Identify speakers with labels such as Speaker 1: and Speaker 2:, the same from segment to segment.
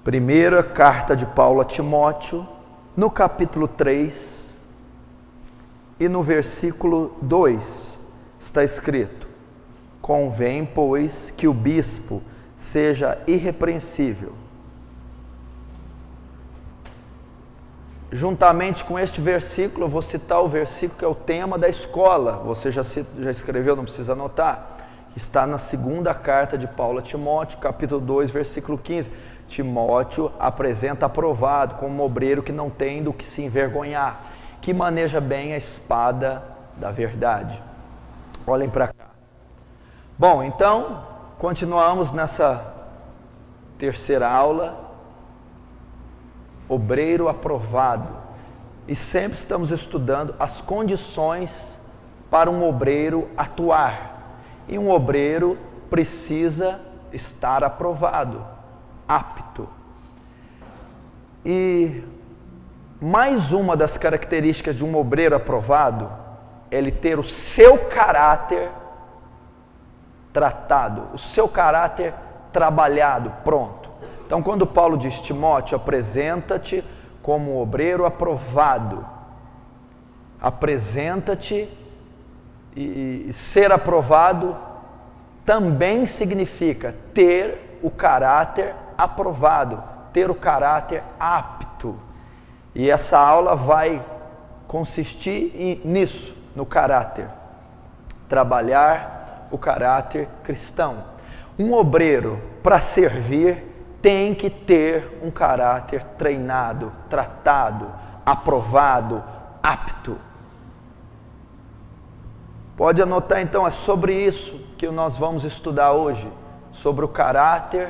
Speaker 1: Primeira carta de Paulo a Timóteo, no capítulo 3 e no versículo 2, está escrito: convém, pois, que o bispo seja irrepreensível. Juntamente com este versículo, eu vou citar o versículo que é o tema da escola. Você já escreveu, não precisa anotar. Está na segunda carta de Paulo a Timóteo, capítulo 2, versículo 15. Timóteo apresenta aprovado como um obreiro que não tem do que se envergonhar, que maneja bem a espada da verdade. Olhem para cá. Bom, então, continuamos nessa terceira aula, obreiro aprovado, e sempre estamos estudando as condições para um obreiro atuar, e um obreiro precisa estar aprovado, apto. E mais uma das características de um obreiro aprovado é ele ter o seu caráter tratado, o seu caráter trabalhado, pronto. Então, quando Paulo diz: Timóteo, apresenta-te como obreiro aprovado, apresenta-te, e ser aprovado também significa ter o caráter aprovado, ter o caráter apto. E essa aula vai consistir nisso, no caráter, trabalhar o caráter cristão. Um obreiro, para servir, tem que ter um caráter treinado, tratado, aprovado, apto. Pode anotar então, é sobre isso que nós vamos estudar hoje, sobre o caráter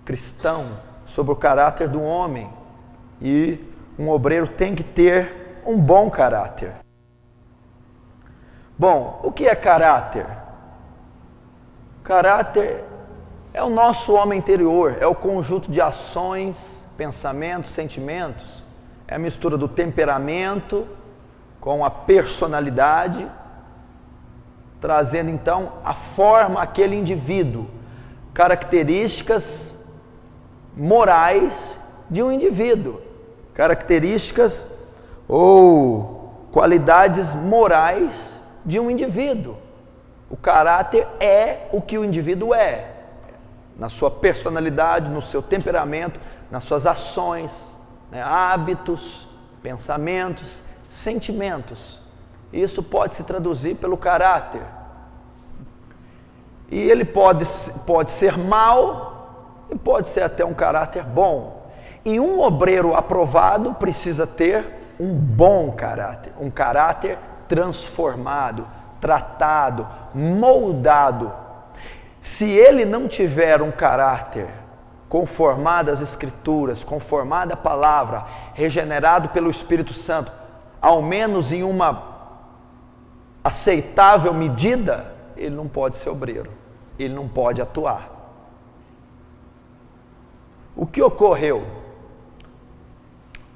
Speaker 1: cristão, sobre o caráter do homem. E um obreiro tem que ter um bom caráter. Bom, o que é caráter? Caráter é o nosso homem interior, é o conjunto de ações, pensamentos, sentimentos, é a mistura do temperamento com a personalidade, trazendo então a forma aquele indivíduo, características morais de um indivíduo, características ou qualidades morais de um indivíduo. O caráter é o que o indivíduo é, na sua personalidade, no seu temperamento, nas suas ações, hábitos, pensamentos, sentimentos. Isso pode se traduzir pelo caráter. E ele pode ser mau e pode ser até um caráter bom. E um obreiro aprovado precisa ter um bom caráter, um caráter transformado, tratado, moldado. Se ele não tiver um caráter conformado às Escrituras, conformado à palavra, regenerado pelo Espírito Santo, ao menos em uma aceitável medida, ele não pode ser obreiro, ele não pode atuar. O que ocorreu?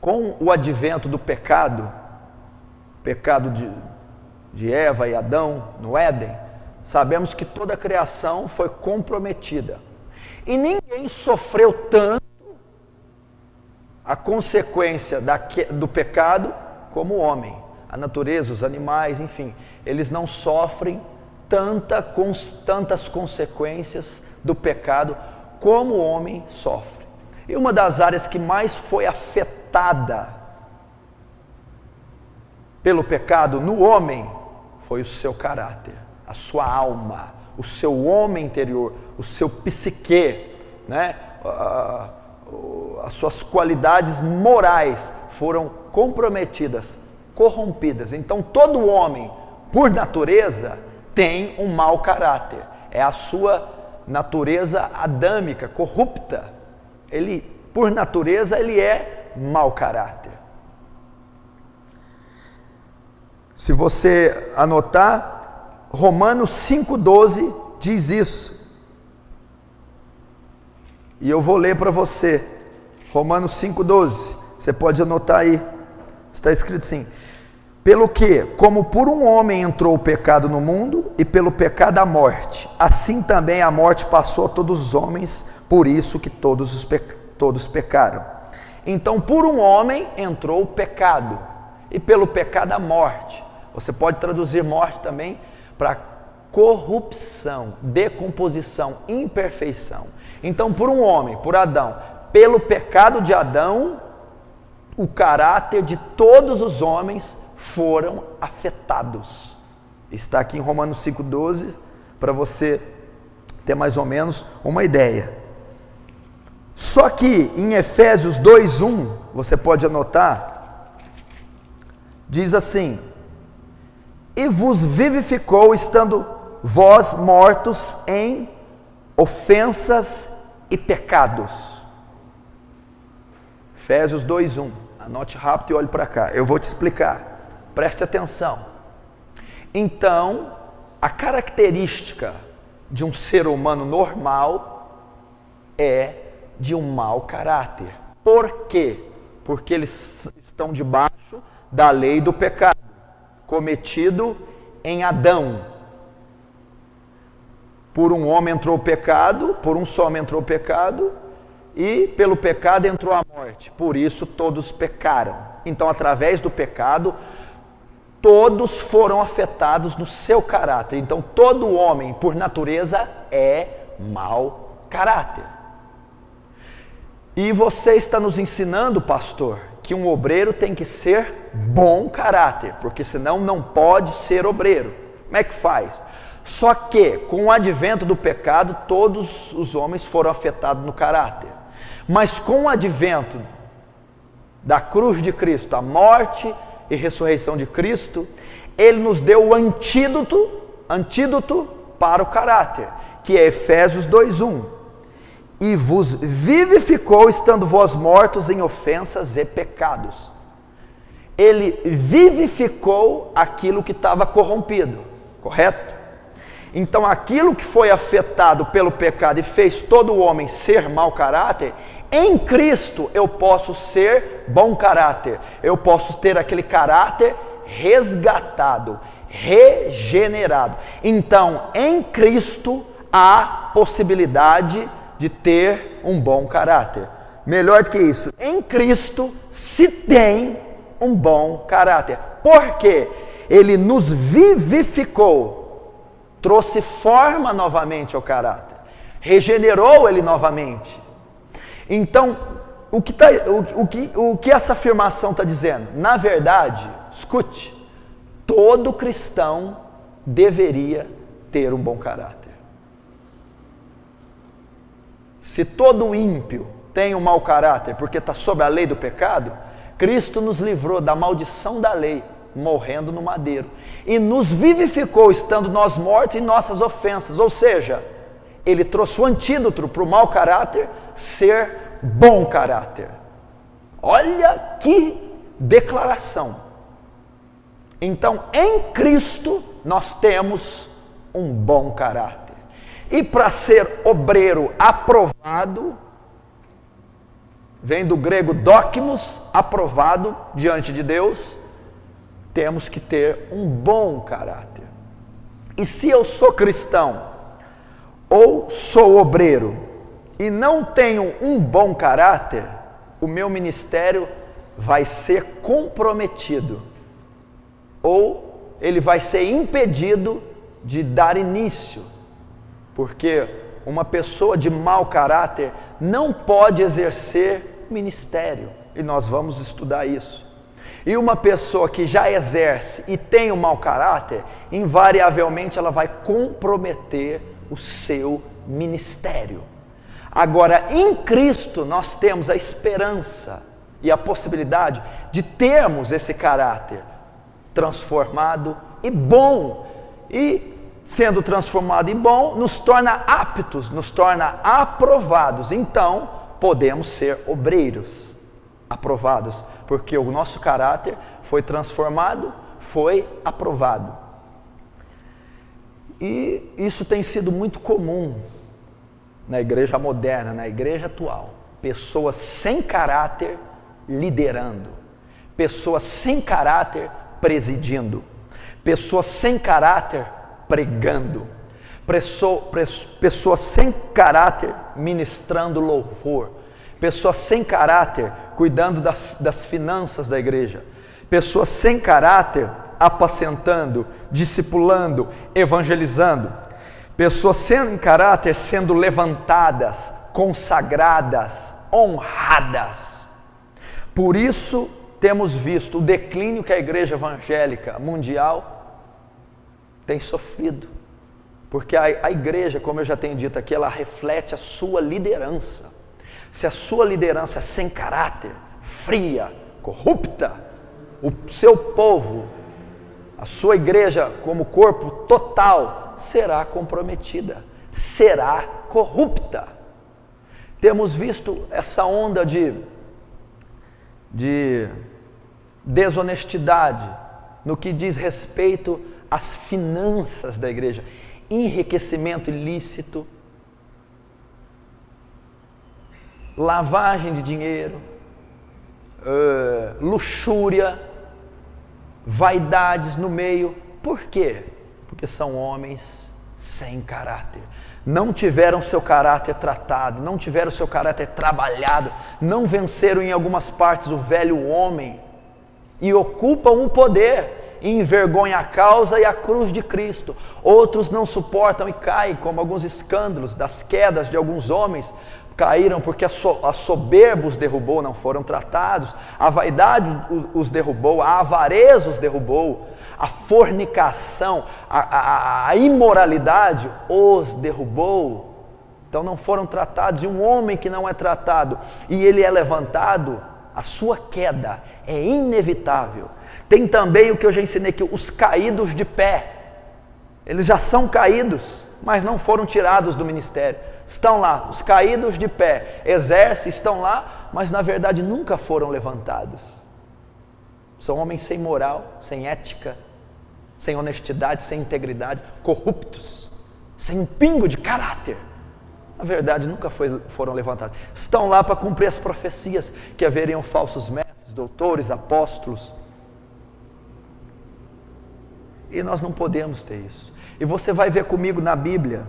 Speaker 1: Com o advento do pecado de Eva e Adão no Éden, sabemos que toda a criação foi comprometida. E ninguém sofreu tanto a consequência do pecado como o homem. A natureza, os animais, enfim, eles não sofrem tantas consequências do pecado como o homem sofre. E uma das áreas que mais foi afetada pelo pecado no homem foi o seu caráter, a sua alma, o seu homem interior, o seu psique, as suas qualidades morais foram comprometidas, corrompidas. Então todo homem, por natureza, tem um mau caráter. É a sua natureza adâmica, corrupta. Ele, por natureza, ele é mau caráter. Se você anotar, Romanos 5,12 diz isso. E eu vou ler para você. Romanos 5,12. Você pode anotar aí. Está escrito assim: pelo que, como por um homem entrou o pecado no mundo, e pelo pecado a morte, assim também a morte passou a todos os homens, por isso que todos todos pecaram. Então, por um homem entrou o pecado, e pelo pecado a morte. Você pode traduzir morte também para corrupção, decomposição, imperfeição. Então, por um homem, por Adão, pelo pecado de Adão, o caráter de todos os homens foram afetados. Está aqui em Romanos 5,12, para você ter mais ou menos uma ideia. Só que em Efésios 2,1, você pode anotar, diz assim: e vos vivificou, estando vós mortos em ofensas e pecados. Efésios 2,1, anote rápido e olhe para cá, eu vou te explicar, preste atenção. Então, a característica de um ser humano normal é de um mau caráter. Por quê? Porque eles estão debaixo da lei do pecado, cometido em Adão. Por um homem entrou o pecado, por um só homem entrou o pecado, e pelo pecado entrou a morte. Por isso todos pecaram. Então, através do pecado, todos foram afetados no seu caráter. Então, todo homem, por natureza, é mau caráter. E você está nos ensinando, pastor, que um obreiro tem que ser bom caráter, porque senão não pode ser obreiro. Como é que faz? Só que, com o advento do pecado, todos os homens foram afetados no caráter. Mas com o advento da cruz de Cristo, a morte e ressurreição de Cristo, Ele nos deu o antídoto para o caráter, que é Efésios 2,1. E vos vivificou, estando vós mortos em ofensas e pecados. Ele vivificou aquilo que estava corrompido, correto? Então, aquilo que foi afetado pelo pecado e fez todo o homem ser mau caráter, em Cristo eu posso ser bom caráter. Eu posso ter aquele caráter resgatado, regenerado. Então, em Cristo há possibilidade de ter um bom caráter. Melhor do que isso, em Cristo se tem um bom caráter. Por quê? Ele nos vivificou, trouxe forma novamente ao caráter, regenerou ele novamente. Então, o que essa afirmação está dizendo? Na verdade, escute, todo cristão deveria ter um bom caráter. Se todo ímpio tem um mau caráter porque está sob a lei do pecado, Cristo nos livrou da maldição da lei, morrendo no madeiro, e nos vivificou, estando nós mortos em nossas ofensas. Ou seja, Ele trouxe o antídoto para o mau caráter ser bom caráter. Olha que declaração! Então, em Cristo nós temos um bom caráter. E para ser obreiro aprovado, vem do grego dokimos, aprovado diante de Deus, temos que ter um bom caráter. E se eu sou cristão, ou sou obreiro, e não tenho um bom caráter, o meu ministério vai ser comprometido, ou ele vai ser impedido de dar início, porque uma pessoa de mau caráter não pode exercer ministério, e nós vamos estudar isso. E uma pessoa que já exerce e tem um mau caráter, invariavelmente ela vai comprometer o seu ministério. Agora, em Cristo nós temos a esperança e a possibilidade de termos esse caráter transformado e bom, e sendo transformado e bom, nos torna aptos, nos torna aprovados. Então, podemos ser obreiros aprovados, porque o nosso caráter foi transformado, foi aprovado. E isso tem sido muito comum na igreja moderna, na igreja atual. Pessoas sem caráter liderando, pessoas sem caráter presidindo, pessoas sem caráter pregando, pessoas sem caráter ministrando louvor, Pessoas sem caráter cuidando das finanças da igreja. Pessoas sem caráter apacentando, discipulando, evangelizando. Pessoas sem caráter sendo levantadas, consagradas, honradas. Por isso temos visto o declínio que a igreja evangélica mundial tem sofrido. Porque a igreja, como eu já tenho dito aqui, ela reflete a sua liderança. Se a sua liderança é sem caráter, fria, corrupta, o seu povo, a sua igreja como corpo total, será comprometida, será corrupta. Temos visto essa onda de desonestidade no que diz respeito às finanças da igreja, enriquecimento ilícito, lavagem de dinheiro, luxúria, vaidades no meio. Por quê? Porque são homens sem caráter. Não tiveram seu caráter tratado, não tiveram seu caráter trabalhado, não venceram em algumas partes o velho homem e ocupam o poder e envergonham a causa e a cruz de Cristo. Outros não suportam e caem, como alguns escândalos das quedas de alguns homens, caíram porque a soberba os derrubou, não foram tratados, a vaidade os derrubou, a avareza os derrubou, a fornicação, a imoralidade os derrubou, então não foram tratados. E um homem que não é tratado e ele é levantado, a sua queda é inevitável. Tem também o que eu já ensinei aqui, os caídos de pé. Eles já são caídos, mas não foram tirados do ministério. Estão lá, os caídos de pé, exercem, estão lá, mas na verdade nunca foram levantados. São homens sem moral, sem ética, sem honestidade, sem integridade, corruptos, sem um pingo de caráter. Na verdade nunca foram levantados. Estão lá para cumprir as profecias, que haveriam falsos mestres, doutores, apóstolos. E nós não podemos ter isso. E você vai ver comigo na Bíblia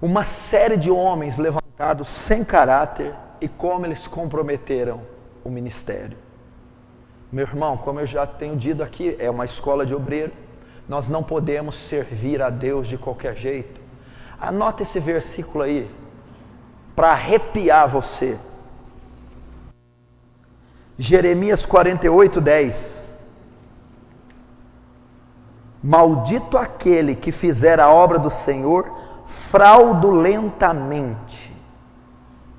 Speaker 1: uma série de homens levantados sem caráter e como eles comprometeram o ministério. Meu irmão, como eu já tenho dito aqui, é uma escola de obreiro, nós não podemos servir a Deus de qualquer jeito. Anota esse versículo aí, para arrepiar você. Jeremias 48:10. Maldito aquele que fizer a obra do Senhor fraudulentamente.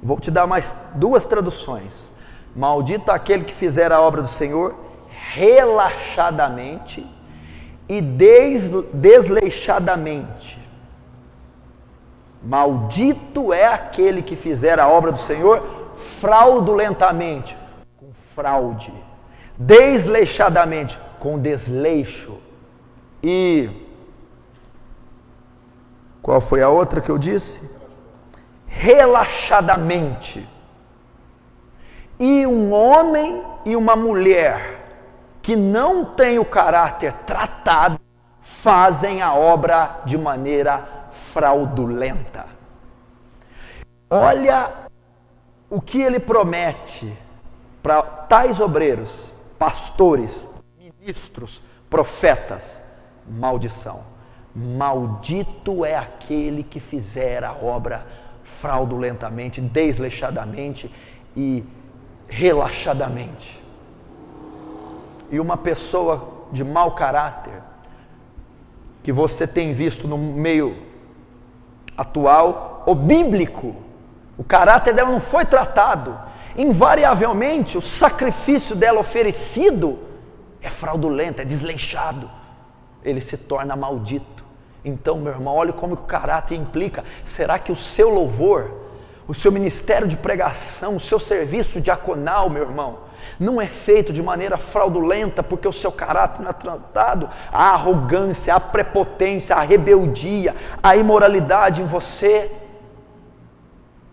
Speaker 1: Vou te dar mais duas traduções. Maldito aquele que fizer a obra do Senhor relaxadamente e desleixadamente. Maldito é aquele que fizer a obra do Senhor fraudulentamente, com fraude, desleixadamente, com desleixo. E qual foi a outra que eu disse? Relaxadamente. E um homem e uma mulher que não têm o caráter tratado, fazem a obra de maneira fraudulenta. Olha o que ele promete para tais obreiros, pastores, ministros, profetas: maldição. Maldito é aquele que fizer a obra fraudulentamente, desleixadamente e relaxadamente. E uma pessoa de mau caráter, que você tem visto no meio atual, ou bíblico, o caráter dela não foi tratado, invariavelmente o sacrifício dela oferecido é fraudulento, é desleixado, ele se torna maldito. Então, meu irmão, olha como o caráter implica. Será que o seu louvor, o seu ministério de pregação, o seu serviço diaconal, meu irmão, não é feito de maneira fraudulenta porque o seu caráter não é tratado? A arrogância, a prepotência, a rebeldia, a imoralidade em você,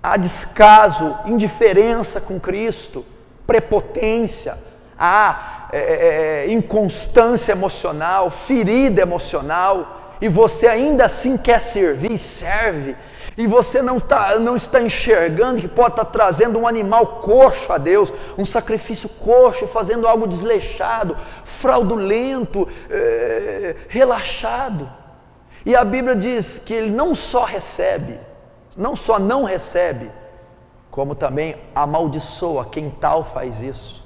Speaker 1: a descaso, indiferença com Cristo, prepotência, a inconstância emocional, ferida emocional, e você ainda assim quer servir e serve, e você não está enxergando que pode estar trazendo um animal coxo a Deus, um sacrifício coxo, fazendo algo desleixado, fraudulento, relaxado. E a Bíblia diz que ele não só não recebe, como também amaldiçoa quem tal faz isso.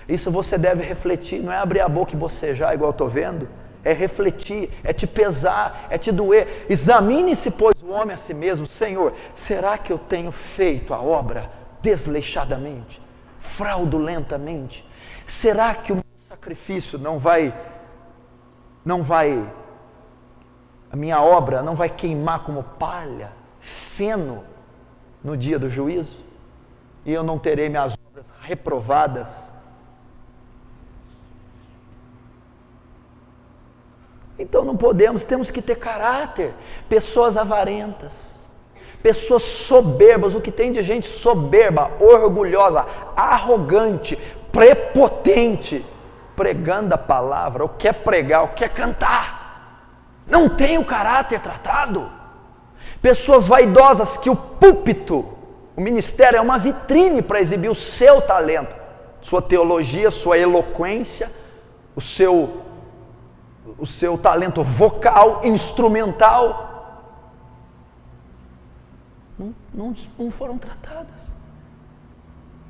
Speaker 1: Isso você deve refletir, não é abrir a boca e bocejar igual eu estou vendo, é refletir, é te pesar, é te doer. Examine-se, pois, o homem a si mesmo. Senhor, será que eu tenho feito a obra desleixadamente, fraudulentamente? Será que o meu sacrifício a minha obra não vai queimar como palha, feno, no dia do juízo? E eu não terei minhas obras reprovadas? Então não podemos, temos que ter caráter. Pessoas avarentas, pessoas soberbas. O que tem de gente soberba, orgulhosa, arrogante, prepotente, pregando a palavra, ou quer pregar, ou quer cantar, não tem o caráter tratado. Pessoas vaidosas que o púlpito, o ministério é uma vitrine para exibir o seu talento, sua teologia, sua eloquência, o seu talento vocal, instrumental, não foram tratadas.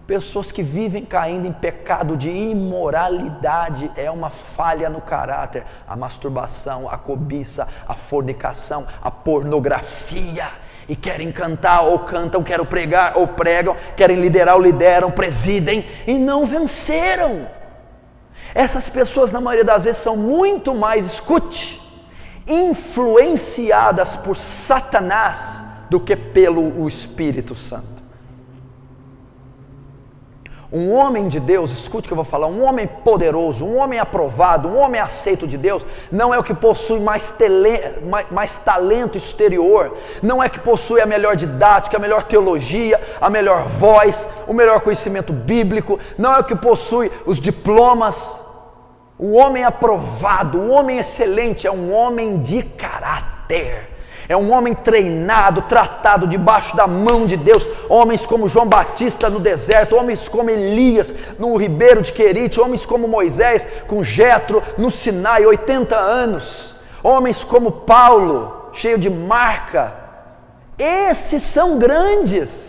Speaker 1: Pessoas que vivem caindo em pecado de imoralidade, é uma falha no caráter. A masturbação, a cobiça, a fornicação, a pornografia. E querem cantar ou cantam, querem pregar ou pregam, querem liderar ou lideram, presidem e não venceram. Essas pessoas, na maioria das vezes, são muito mais, escute, influenciadas por Satanás do que pelo Espírito Santo. Um homem de Deus, escute o que eu vou falar, um homem poderoso, um homem aprovado, um homem aceito de Deus, não é o que possui mais talento exterior, não é que possui a melhor didática, a melhor teologia, a melhor voz, o melhor conhecimento bíblico, não é o que possui os diplomas. O homem aprovado, o homem excelente é um homem de caráter. É um homem treinado, tratado debaixo da mão de Deus. Homens como João Batista no deserto, homens como Elias no ribeiro de Querite, homens como Moisés com Jetro no Sinai, 80 anos. Homens como Paulo, cheio de marca. Esses são grandes.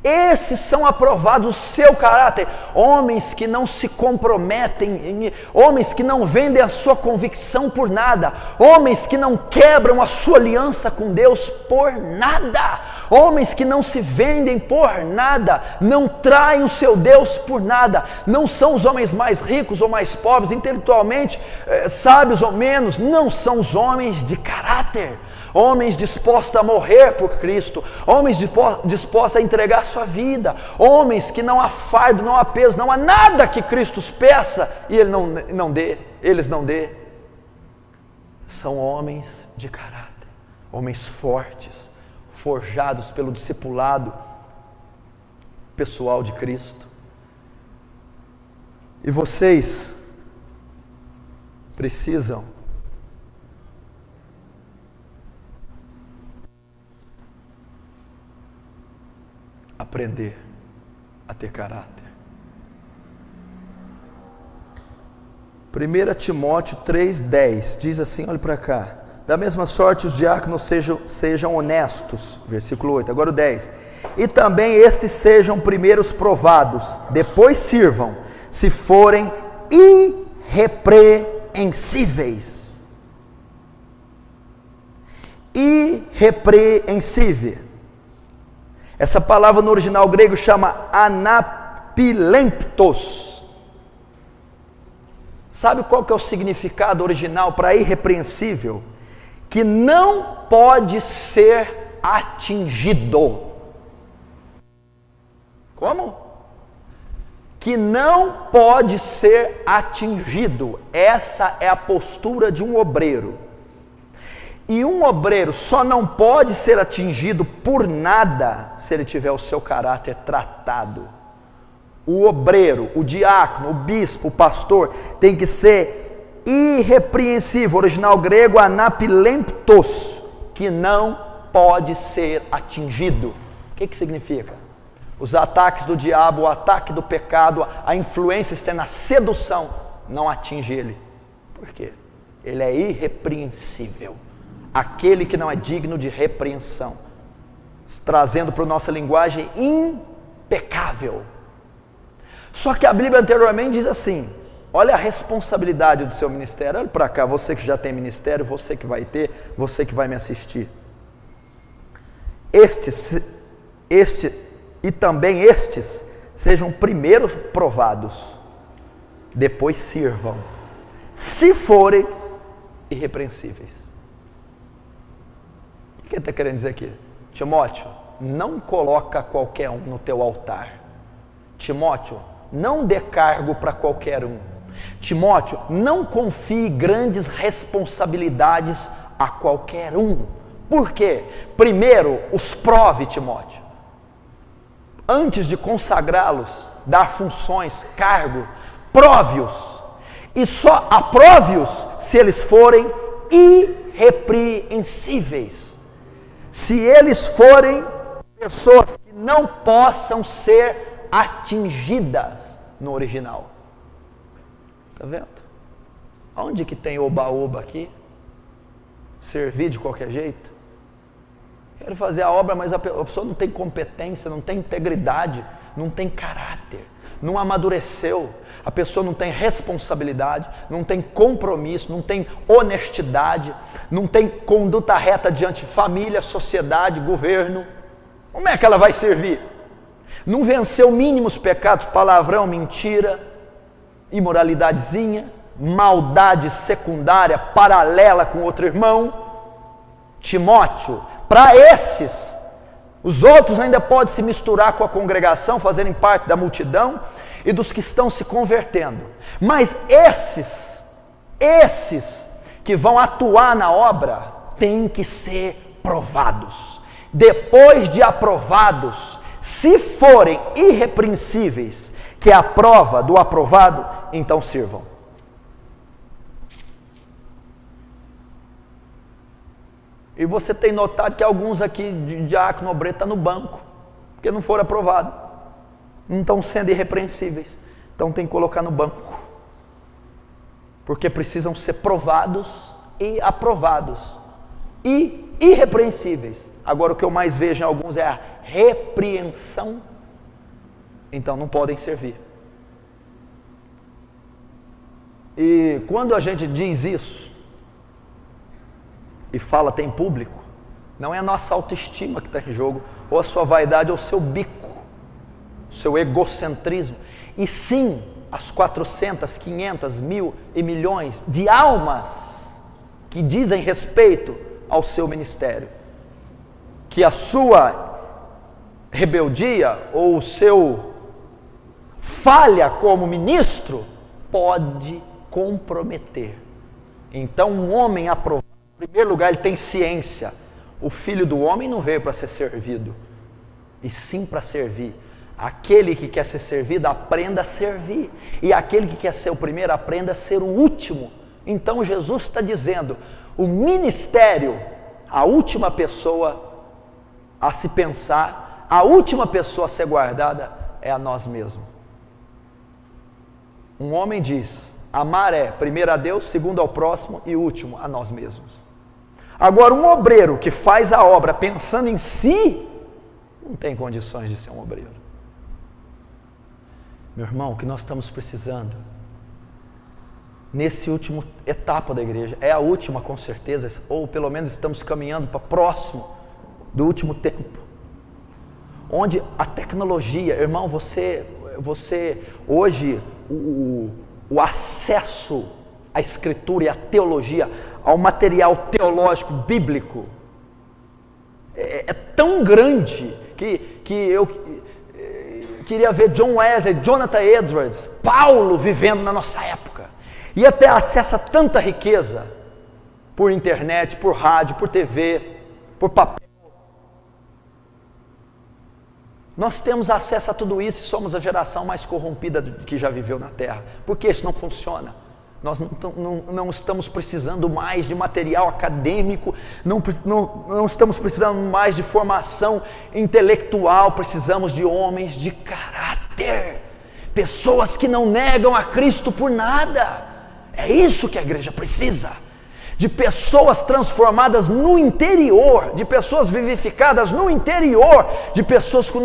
Speaker 1: Esses são aprovados, o seu caráter. Homens que não se comprometem, homens que não vendem a sua convicção por nada, homens que não quebram a sua aliança com Deus por nada, homens que não se vendem por nada, não traem o seu Deus por nada. Não são os homens mais ricos ou mais pobres, intelectualmente sábios ou menos, não, são os homens de caráter. Homens dispostos a morrer por Cristo, homens dispostos a entregar sua vida, homens que não há fardo, não há peso, não há nada que Cristo peça e eles não dê. São homens de caráter, homens fortes, forjados pelo discipulado pessoal de Cristo. E vocês precisam aprender a ter caráter. 1 Timóteo 3,10 diz assim, olhe para cá: da mesma sorte os diáconos sejam honestos, versículo 8, agora o 10, e também estes sejam primeiros provados, depois sirvam, se forem irrepreensíveis. Irrepreensível. Essa palavra no original grego chama anapilemptos. Sabe qual que é o significado original para irrepreensível? Que não pode ser atingido. Como? Que não pode ser atingido. Essa é a postura de um obreiro. E um obreiro só não pode ser atingido por nada se ele tiver o seu caráter tratado. O obreiro, o diácono, o bispo, o pastor tem que ser irrepreensível, original grego anapilemptos, que não pode ser atingido. O que significa? Os ataques do diabo, o ataque do pecado, a influência externa, a sedução, não atinge ele. Por quê? Ele é irrepreensível, aquele que não é digno de repreensão, trazendo para a nossa linguagem impecável. Só que a Bíblia anteriormente diz assim, olha a responsabilidade do seu ministério, olha para cá, você que já tem ministério, você que vai ter, você que vai me assistir. E também estes sejam primeiros provados, depois sirvam, se forem irrepreensíveis. O que ele está querendo dizer aqui? Timóteo, não coloca qualquer um no teu altar. Timóteo, não dê cargo para qualquer um. Timóteo, não confie grandes responsabilidades a qualquer um. Por quê? Primeiro, os prove, Timóteo. Antes de consagrá-los, dar funções, cargo, prove-os. E só aprove-os se eles forem irrepreensíveis. Se eles forem pessoas que não possam ser atingidas no original. Está vendo? Onde que tem oba-oba aqui? Servir de qualquer jeito? Quero fazer a obra, mas a pessoa não tem competência, não tem integridade, não tem caráter, não amadureceu, a pessoa não tem responsabilidade, não tem compromisso, não tem honestidade, não tem conduta reta diante de família, sociedade, governo. Como é que ela vai servir? Não venceu mínimos pecados, palavrão, mentira, imoralidadezinha, maldade secundária, paralela com outro irmão. Timóteo, para esses, os outros ainda podem se misturar com a congregação, fazerem parte da multidão e dos que estão se convertendo. Mas esses que vão atuar na obra, têm que ser provados. Depois de aprovados, se forem irrepreensíveis, que é a prova do aprovado, então sirvam. E você tem notado que alguns aqui de diácono obreiro estão no banco, porque não foram aprovados, não estão sendo irrepreensíveis, então tem que colocar no banco, porque precisam ser provados e aprovados, e irrepreensíveis. Agora o que eu mais vejo em alguns é a repreensão, então não podem servir. E quando a gente diz isso, e fala tem público, não é a nossa autoestima que está em jogo, ou a sua vaidade, ou o seu bico, o seu egocentrismo, e sim as 400, 500, 1000 e milhões de almas que dizem respeito ao seu ministério, que a sua rebeldia ou o seu falha como ministro pode comprometer. Então um homem aprovado, em primeiro lugar, ele tem ciência. O Filho do Homem não veio para ser servido, e sim para servir. Aquele que quer ser servido, aprenda a servir. E aquele que quer ser o primeiro, aprenda a ser o último. Então Jesus está dizendo, o ministério, a última pessoa a se pensar, a última pessoa a ser guardada é a nós mesmos. Um homem diz, amar é, primeiro a Deus, segundo ao próximo e último a nós mesmos. Agora, um obreiro que faz a obra pensando em si, não tem condições de ser um obreiro. Meu irmão, o que nós estamos precisando, nesse último etapa da igreja, é a última com certeza, ou pelo menos estamos caminhando para próximo do último tempo, onde a tecnologia, irmão, você hoje, o acesso à escritura e à teologia, ao material teológico bíblico, é tão grande que eu queria ver John Wesley, Jonathan Edwards, Paulo vivendo na nossa época, e até acessa tanta riqueza por internet, por rádio, por TV, por papel. Nós temos acesso a tudo isso e somos a geração mais corrompida que já viveu na Terra. Por que isso não funciona? nós não estamos precisando mais de material acadêmico, não estamos precisando mais de formação intelectual, precisamos de homens de caráter, pessoas que não negam a Cristo por nada. É isso que a igreja precisa. De pessoas transformadas no interior, de pessoas vivificadas no interior, de pessoas com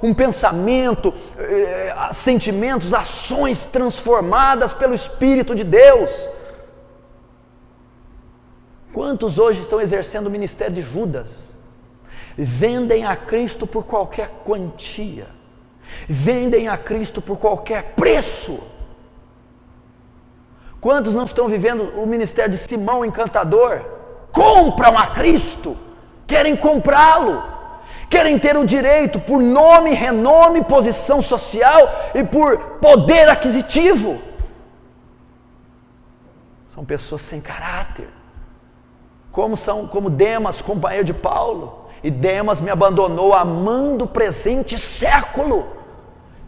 Speaker 1: um pensamento, sentimentos, ações transformadas pelo Espírito de Deus. Quantos hoje estão exercendo o ministério de Judas? Vendem a Cristo por qualquer quantia, vendem a Cristo por qualquer preço. Quantos não estão vivendo o ministério de Simão Encantador? Compram a Cristo, querem comprá-lo, querem ter o direito por nome, renome, posição social e por poder aquisitivo. São pessoas sem caráter, como Demas, companheiro de Paulo, e Demas me abandonou amando o presente século.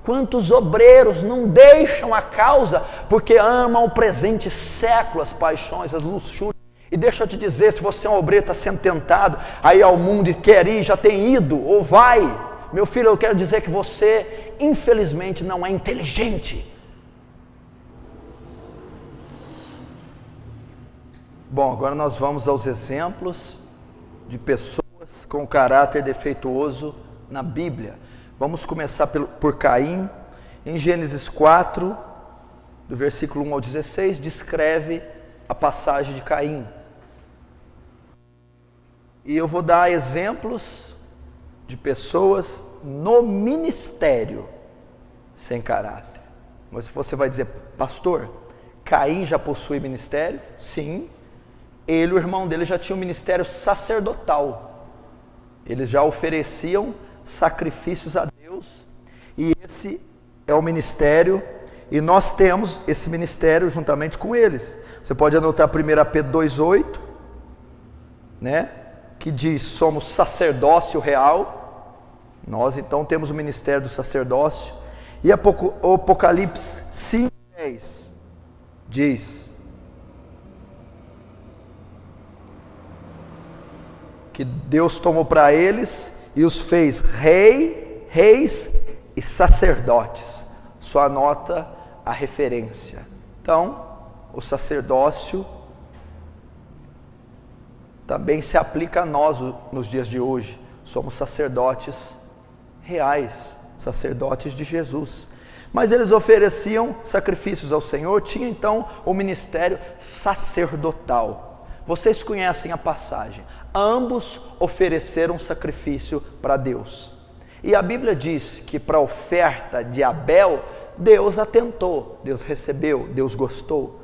Speaker 1: Quantos obreiros não deixam a causa porque amam o presente século, as paixões, as luxúrias. E deixa eu te dizer, se você é um obreiro, está sendo tentado aí ao mundo e quer ir, já tem ido ou vai, meu filho, eu quero dizer que você, infelizmente, não é inteligente. Bom, agora nós vamos aos exemplos de pessoas com caráter defeituoso na Bíblia. Vamos começar por Caim. Em Gênesis 4, do versículo 1 ao 16, descreve a passagem de Caim. E eu vou dar exemplos de pessoas no ministério sem caráter. Mas você vai dizer, pastor, Caim já possui ministério? Sim. Ele e o irmão dele já tinham um ministério sacerdotal. Eles já ofereciam sacrifícios a Deus, e esse é o ministério, e nós temos esse ministério juntamente com eles. Você pode anotar 1 Pedro 2,8, né, que diz, somos sacerdócio real. Nós então temos o ministério do sacerdócio. E Apocalipse 5,10 diz que Deus tomou para eles e os fez reis e sacerdotes. Só anota a referência. Então, o sacerdócio também se aplica a nós nos dias de hoje. Somos sacerdotes reais, sacerdotes de Jesus. Mas eles ofereciam sacrifícios ao Senhor, tinha então o ministério sacerdotal. Vocês conhecem a passagem. Ambos ofereceram sacrifício para Deus. E a Bíblia diz que para a oferta de Abel, Deus atentou, Deus recebeu, Deus gostou.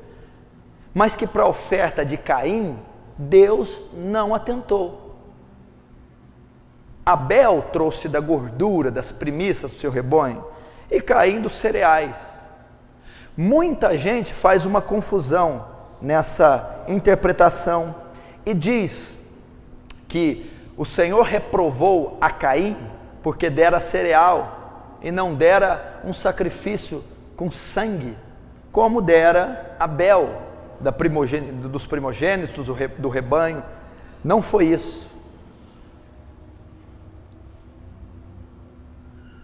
Speaker 1: Mas que para a oferta de Caim, Deus não atentou. Abel trouxe da gordura, das primícias do seu rebanho, e Caim dos cereais. Muita gente faz uma confusão nessa interpretação e diz que o Senhor reprovou a Caim porque dera cereal e não dera um sacrifício com sangue, como dera Abel, dos primogênitos do rebanho. Não foi isso.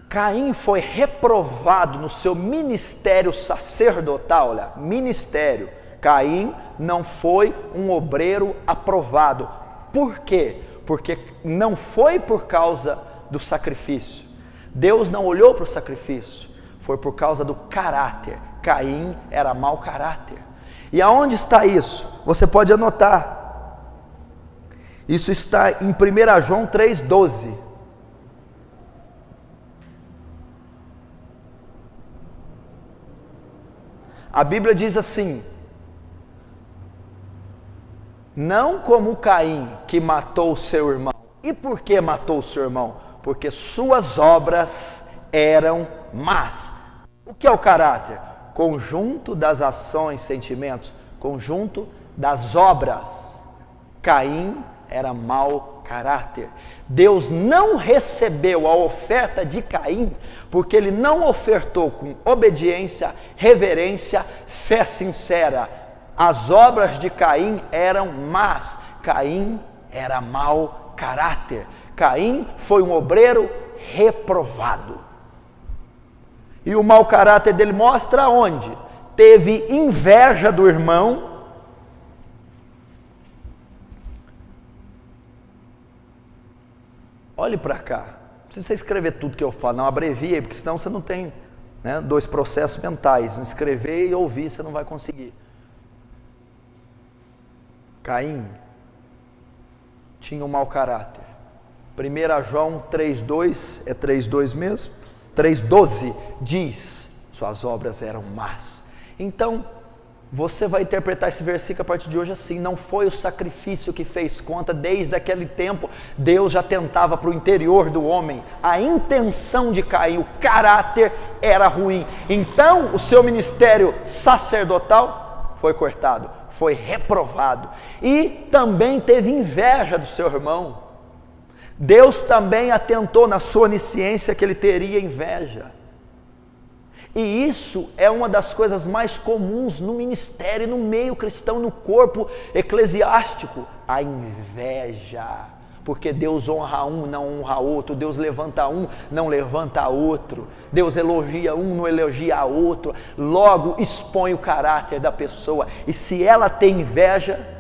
Speaker 1: Caim foi reprovado no seu ministério sacerdotal. Olha, ministério. Caim não foi um obreiro aprovado. Por quê? Porque não foi por causa do sacrifício. Deus não olhou para o sacrifício. Foi por causa do caráter. Caim era mau caráter. E aonde está isso? Você pode anotar. Isso está em 1 João 3,12. A Bíblia diz assim: não como Caim, que matou o seu irmão. E por que matou o seu irmão? Porque suas obras eram más. O que é o caráter? Conjunto das ações, sentimentos, conjunto das obras. Caim era mau caráter. Deus não recebeu a oferta de Caim, porque ele não ofertou com obediência, reverência, fé sincera. As obras de Caim eram más. Caim era mau caráter. Caim foi um obreiro reprovado. E o mau caráter dele mostra onde? Teve inveja do irmão. Olhe para cá, não precisa escrever tudo que eu falo, não, abrevia, porque senão você não tem, né, dois processos mentais, escrever e ouvir você não vai conseguir. Caim tinha um mau caráter. 1 João 3,2, é 3,2 mesmo? 3,12 diz, suas obras eram más. Então, você vai interpretar esse versículo a partir de hoje assim: não foi o sacrifício que fez conta, desde aquele tempo Deus já tentava para o interior do homem. A intenção de Caim, o caráter era ruim. Então o seu ministério sacerdotal foi cortado, foi reprovado. E também teve inveja do seu irmão. Deus também atentou na sua onisciência que ele teria inveja. E isso é uma das coisas mais comuns no ministério, no meio cristão, no corpo eclesiástico, a inveja. Porque Deus honra um, não honra outro. Deus levanta um, não levanta outro. Deus elogia um, não elogia outro. Logo expõe o caráter da pessoa. E se ela tem inveja,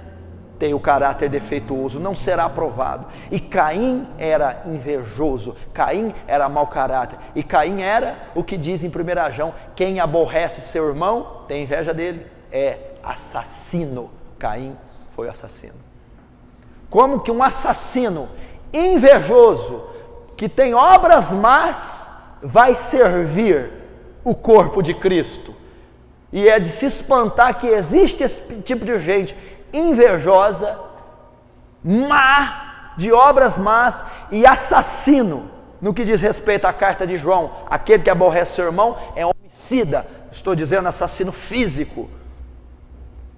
Speaker 1: tem o caráter defeituoso, não será aprovado. E Caim era invejoso, Caim era mau caráter, e Caim era o que diz em 1 João: quem aborrece seu irmão, tem inveja dele, é assassino. Caim foi assassino. Como que um assassino invejoso, que tem obras más, vai servir o corpo de Cristo? E é de se espantar que existe esse tipo de gente invejosa, má, de obras más e assassino. No que diz respeito à carta de João, aquele que aborrece seu irmão é homicida, estou dizendo assassino físico.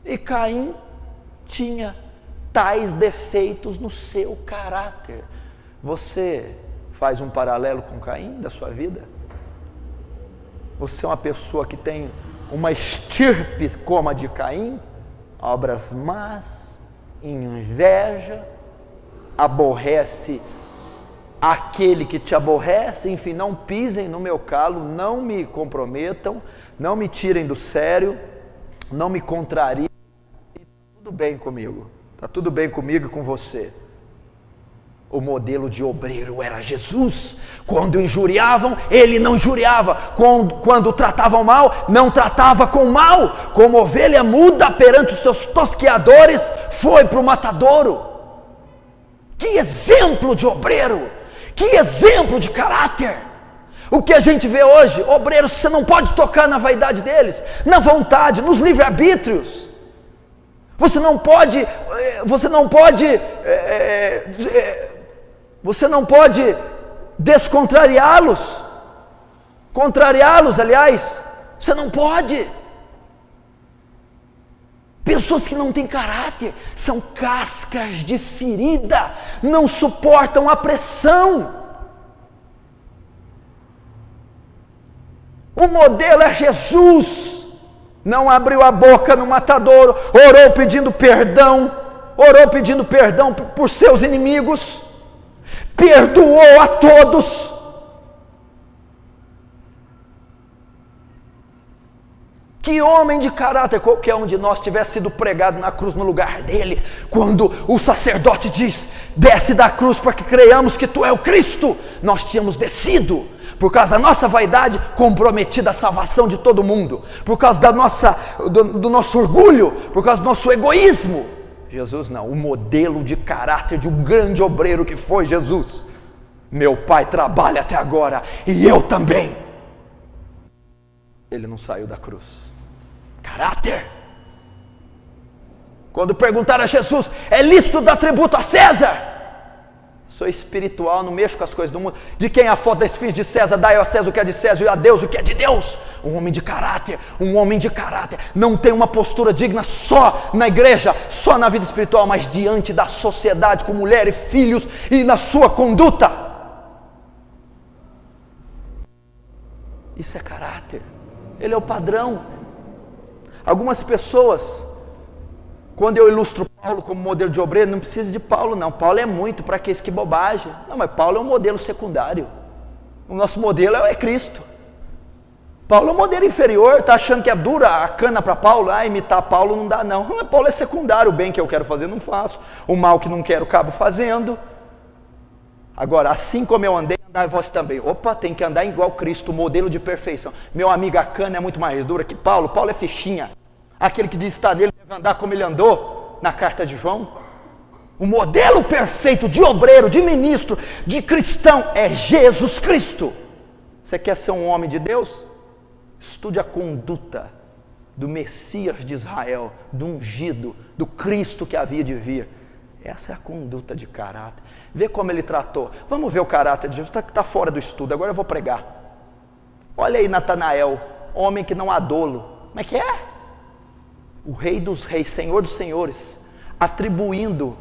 Speaker 1: E Caim tinha tais defeitos no seu caráter. Você faz um paralelo com Caim da sua vida? Você é uma pessoa que tem uma estirpe como a de Caim? Obras más, inveja, aborrece aquele que te aborrece. Enfim, não pisem no meu calo, não me comprometam, não me tirem do sério, não me contrariem, e tudo bem comigo, está tudo bem comigo e com você. O modelo de obreiro era Jesus. Quando injuriavam, ele não injuriava. Quando tratavam mal, não tratava com mal. Como ovelha muda perante os seus tosqueadores, foi para o matadouro. Que exemplo de obreiro! Que exemplo de caráter! O que a gente vê hoje, obreiros, você não pode tocar na vaidade deles, na vontade, nos livre-arbítrios. Você não pode descontrariá-los, contrariá-los, aliás, você não pode. Pessoas que não têm caráter, são cascas de ferida, não suportam a pressão. O modelo é Jesus. Não abriu a boca no matadouro, orou pedindo perdão por seus inimigos, perdoou a todos. Que homem de caráter! Qualquer um de nós tivesse sido pregado na cruz no lugar dele, quando o sacerdote diz: desce da cruz para que creiamos que tu é o Cristo, nós tínhamos descido, por causa da nossa vaidade, comprometida a salvação de todo mundo, por causa do nosso orgulho, por causa do nosso egoísmo. Jesus não, o modelo de caráter de um grande obreiro que foi Jesus. Meu pai trabalha até agora, e eu também. Ele não saiu da cruz. Caráter. Quando perguntaram a Jesus: é lícito dar tributo a César? Sou espiritual, não mexo com as coisas do mundo. De quem é a foto das filhas de César? Dai a César o que é de César e a Deus o que é de Deus. Um homem de caráter, não tem uma postura digna só na igreja, só na vida espiritual, mas diante da sociedade, com mulher e filhos e na sua conduta. Isso é caráter, ele é o padrão. Algumas pessoas, quando eu ilustro Paulo como modelo de obreiro, não precisa de Paulo não, Paulo é muito, para que isso, que bobagem. Não, mas Paulo é um modelo secundário, o nosso modelo é Cristo. Paulo é um modelo inferior, está achando que é dura a cana para Paulo, imitar Paulo não dá não. Mas Paulo é secundário, o bem que eu quero fazer não faço, o mal que não quero acabo fazendo. Agora, assim como eu andei, andai vós também. Opa, tem que andar igual Cristo, modelo de perfeição. Meu amigo, a cana é muito mais dura que Paulo, Paulo é fichinha. Aquele que diz estar nele deve andar como ele andou na carta de João. O modelo perfeito de obreiro, de ministro, de cristão é Jesus Cristo. Você quer ser um homem de Deus? Estude a conduta do Messias de Israel, do ungido, do Cristo que havia de vir. Essa é a conduta de caráter. Vê como ele tratou. Vamos ver o caráter de Jesus, está fora do estudo, agora eu vou pregar. Olha aí Natanael, homem que não há dolo. Como é que é? O rei dos reis, senhor dos senhores, atribuindo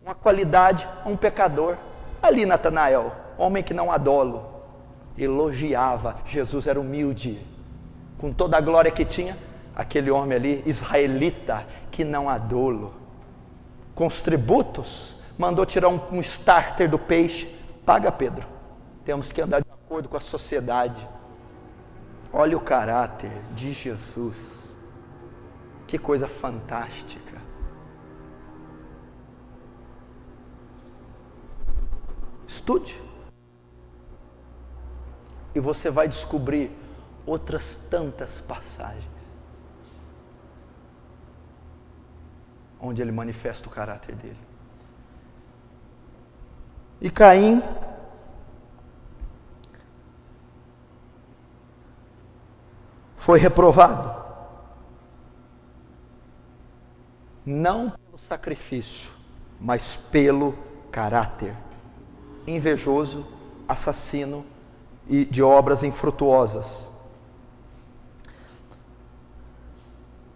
Speaker 1: uma qualidade a um pecador. Ali Natanael, homem que não há dolo, elogiava. Jesus era humilde, com toda a glória que tinha, aquele homem ali, israelita, que não há dolo. Com os tributos, mandou tirar um starter do peixe. Paga, Pedro, temos que andar de acordo com a sociedade. Olha o caráter de Jesus, que coisa fantástica. Estude, e você vai descobrir outras tantas passagens onde ele manifesta o caráter dele. E Caim foi reprovado, não pelo sacrifício, mas pelo caráter. Invejoso, assassino e de obras infrutuosas.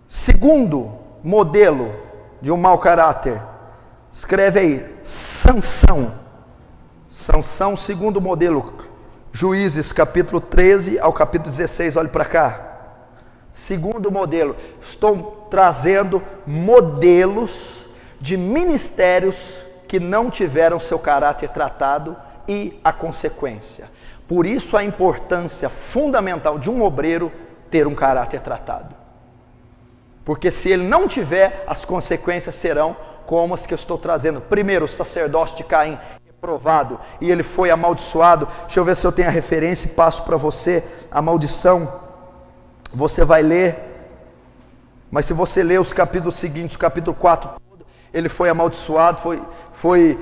Speaker 1: Segundo modelo de um mau caráter, escreve aí, Sansão. Sansão, segundo modelo, Juízes capítulo 13 ao capítulo 16, olhe para cá. Segundo modelo, estou trazendo modelos de ministérios que não tiveram seu caráter tratado e a consequência. Por isso a importância fundamental de um obreiro ter um caráter tratado. Porque se ele não tiver, as consequências serão como as que eu estou trazendo. Primeiro, o sacerdócio de Caim, reprovado, e ele foi amaldiçoado. Deixa eu ver se eu tenho a referência e passo para você a maldição. Você vai ler, mas se você ler os capítulos seguintes, o capítulo 4, ele foi amaldiçoado, foi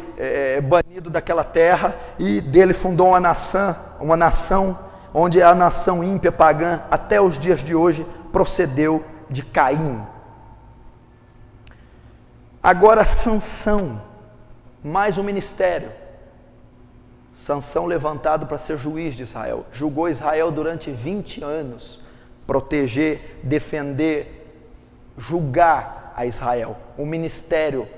Speaker 1: banido daquela terra, e dele fundou uma nação, onde a nação ímpia, pagã, até os dias de hoje, procedeu de Caim. Agora Sansão, mais um ministério. Sansão levantado para ser juiz de Israel, julgou Israel durante 20 anos, proteger, defender, julgar a Israel, um ministério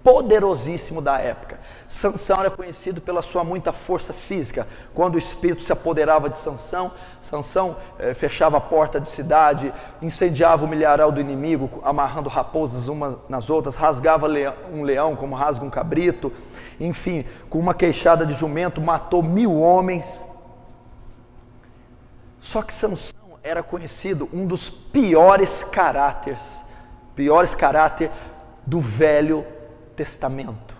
Speaker 1: poderosíssimo da época. Sansão era conhecido pela sua muita força física. Quando o espírito se apoderava de Sansão, fechava a porta de cidade, incendiava o milharal do inimigo, amarrando raposas umas nas outras, rasgava um leão como rasga um cabrito, enfim, com uma queixada de jumento, matou 1000 homens. Só que Sansão era conhecido um dos piores caráter do Velho Testamento.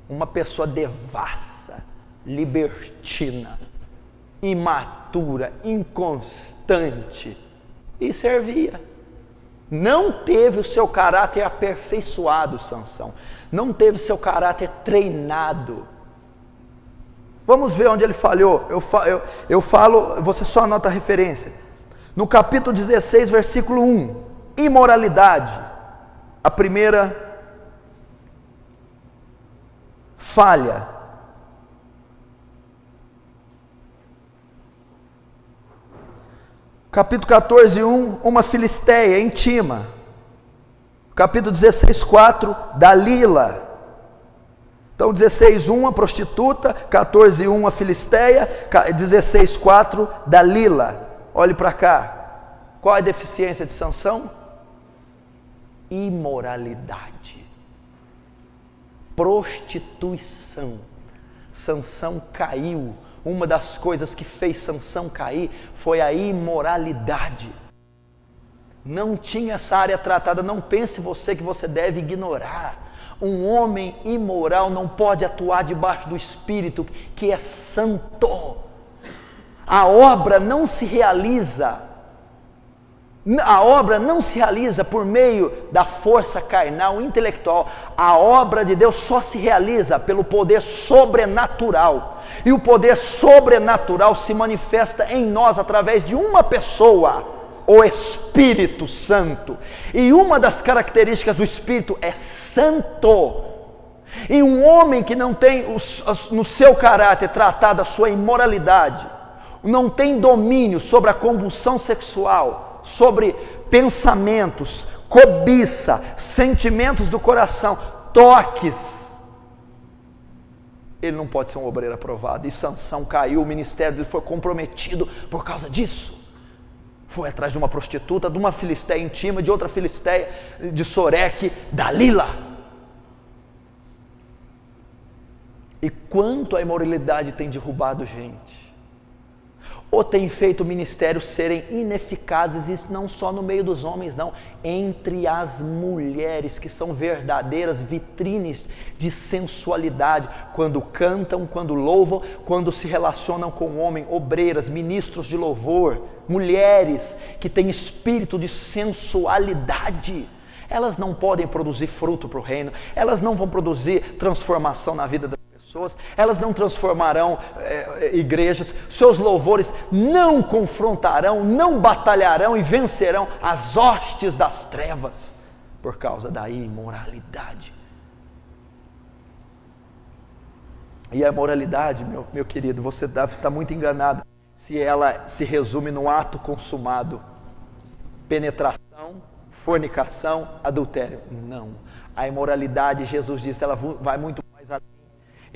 Speaker 1: Uma pessoa devassa, libertina, imatura, inconstante, e servia. Não teve o seu caráter aperfeiçoado, Sansão. Não teve o seu caráter treinado. Vamos ver onde ele falhou. Eu falo, você só anota a referência. No capítulo 16, versículo 1, imoralidade. A primeira falha Capítulo 14:1, uma filisteia íntima. Capítulo 16:4, Dalila. Então 16:1, uma prostituta, 14:1, uma filisteia, 16:4, Dalila. Olhe para cá. Qual é a deficiência de Sansão? Imoralidade. Prostituição. Sansão caiu. Uma das coisas que fez Sansão cair foi a imoralidade. Não tinha essa área tratada. Não pense você que você deve ignorar. Um homem imoral não pode atuar debaixo do Espírito que é santo. A obra não se realiza. A obra não se realiza por meio da força carnal, intelectual. A obra de Deus só se realiza pelo poder sobrenatural. E o poder sobrenatural se manifesta em nós através de uma pessoa, o Espírito Santo. E uma das características do Espírito é santo. E um homem que não tem no seu caráter tratado a sua imoralidade, não tem domínio sobre a compulsão sexual, sobre pensamentos, cobiça, sentimentos do coração, toques, ele não pode ser um obreiro aprovado. E Sansão caiu, o ministério dele foi comprometido por causa disso. Foi atrás de uma prostituta, de uma filisteia íntima, de outra filisteia, de Soreque, Dalila. E quanto a imoralidade tem derrubado gente, ou tem feito ministérios serem ineficazes, isso não só no meio dos homens não, entre as mulheres, que são verdadeiras vitrines de sensualidade, quando cantam, quando louvam, quando se relacionam com o homem, obreiras, ministros de louvor, mulheres que têm espírito de sensualidade. Elas não podem produzir fruto para o reino, elas não vão produzir transformação na vida das pessoas, elas não transformarão igrejas, seus louvores não confrontarão, não batalharão e vencerão as hostes das trevas, por causa da imoralidade. E a imoralidade, meu querido, você deve estar muito enganado se ela se resume no ato consumado, penetração, fornicação, adultério. Não, a imoralidade, Jesus disse, ela vai muito mais além.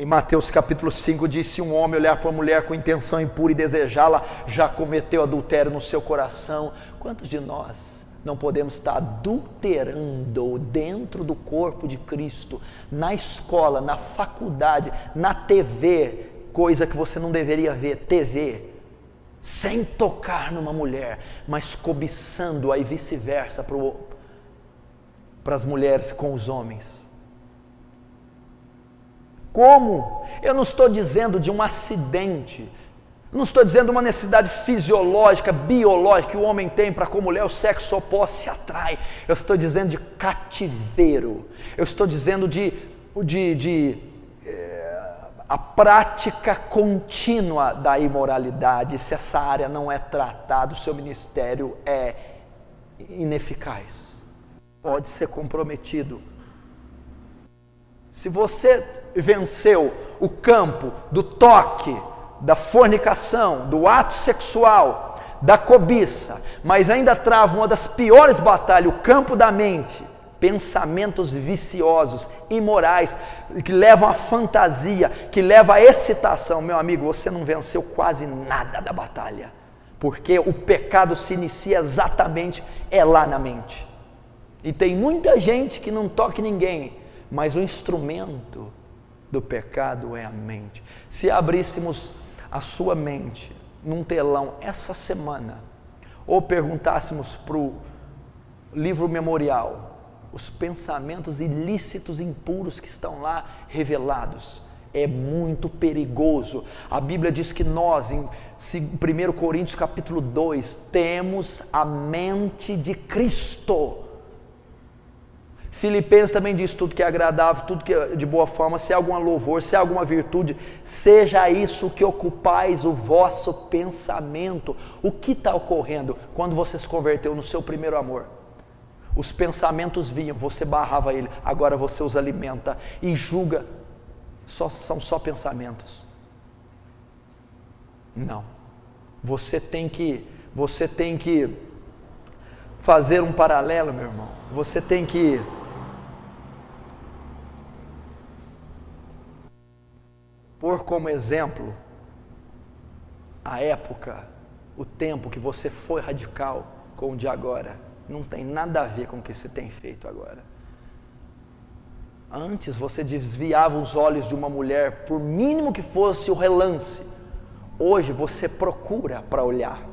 Speaker 1: Em Mateus capítulo 5 diz, se um homem olhar para uma mulher com intenção impura e desejá-la, já cometeu adultério no seu coração. Quantos de nós não podemos estar adulterando dentro do corpo de Cristo, na escola, na faculdade, na TV, coisa que você não deveria ver, TV, sem tocar numa mulher, mas cobiçando-a e vice-versa para as mulheres com os homens? Como? Eu não estou dizendo de um acidente, não estou dizendo uma necessidade fisiológica, biológica que o homem tem para com a mulher, o sexo oposto se atrai. Eu estou dizendo de cativeiro, eu estou dizendo a prática contínua da imoralidade. Se essa área não é tratada, o seu ministério é ineficaz, pode ser comprometido. Se você venceu o campo do toque, da fornicação, do ato sexual, da cobiça, mas ainda trava uma das piores batalhas, o campo da mente, pensamentos viciosos, imorais, que levam à fantasia, que levam à excitação, meu amigo, você não venceu quase nada da batalha, porque o pecado se inicia exatamente lá na mente. E tem muita gente que não toca ninguém, mas o instrumento do pecado é a mente. Se abríssemos a sua mente num telão essa semana, ou perguntássemos para o livro memorial, os pensamentos ilícitos, impuros que estão lá revelados, é muito perigoso. A Bíblia diz que nós, em 1 Coríntios capítulo 2, temos a mente de Cristo. Filipenses também diz, tudo que é agradável, tudo que é de boa forma, se há algum louvor, se há alguma virtude, seja isso que ocupais o vosso pensamento. O que está ocorrendo quando você se converteu no seu primeiro amor? Os pensamentos vinham, você barrava ele, agora você os alimenta e julga, são só pensamentos. Não, você tem que você tem que fazer um paralelo, meu irmão. Você tem que pôr como exemplo a época, o tempo que você foi radical com o de agora. Não tem nada a ver com o que se tem feito agora. Antes você desviava os olhos de uma mulher, por mínimo que fosse o relance. Hoje você procura para olhar.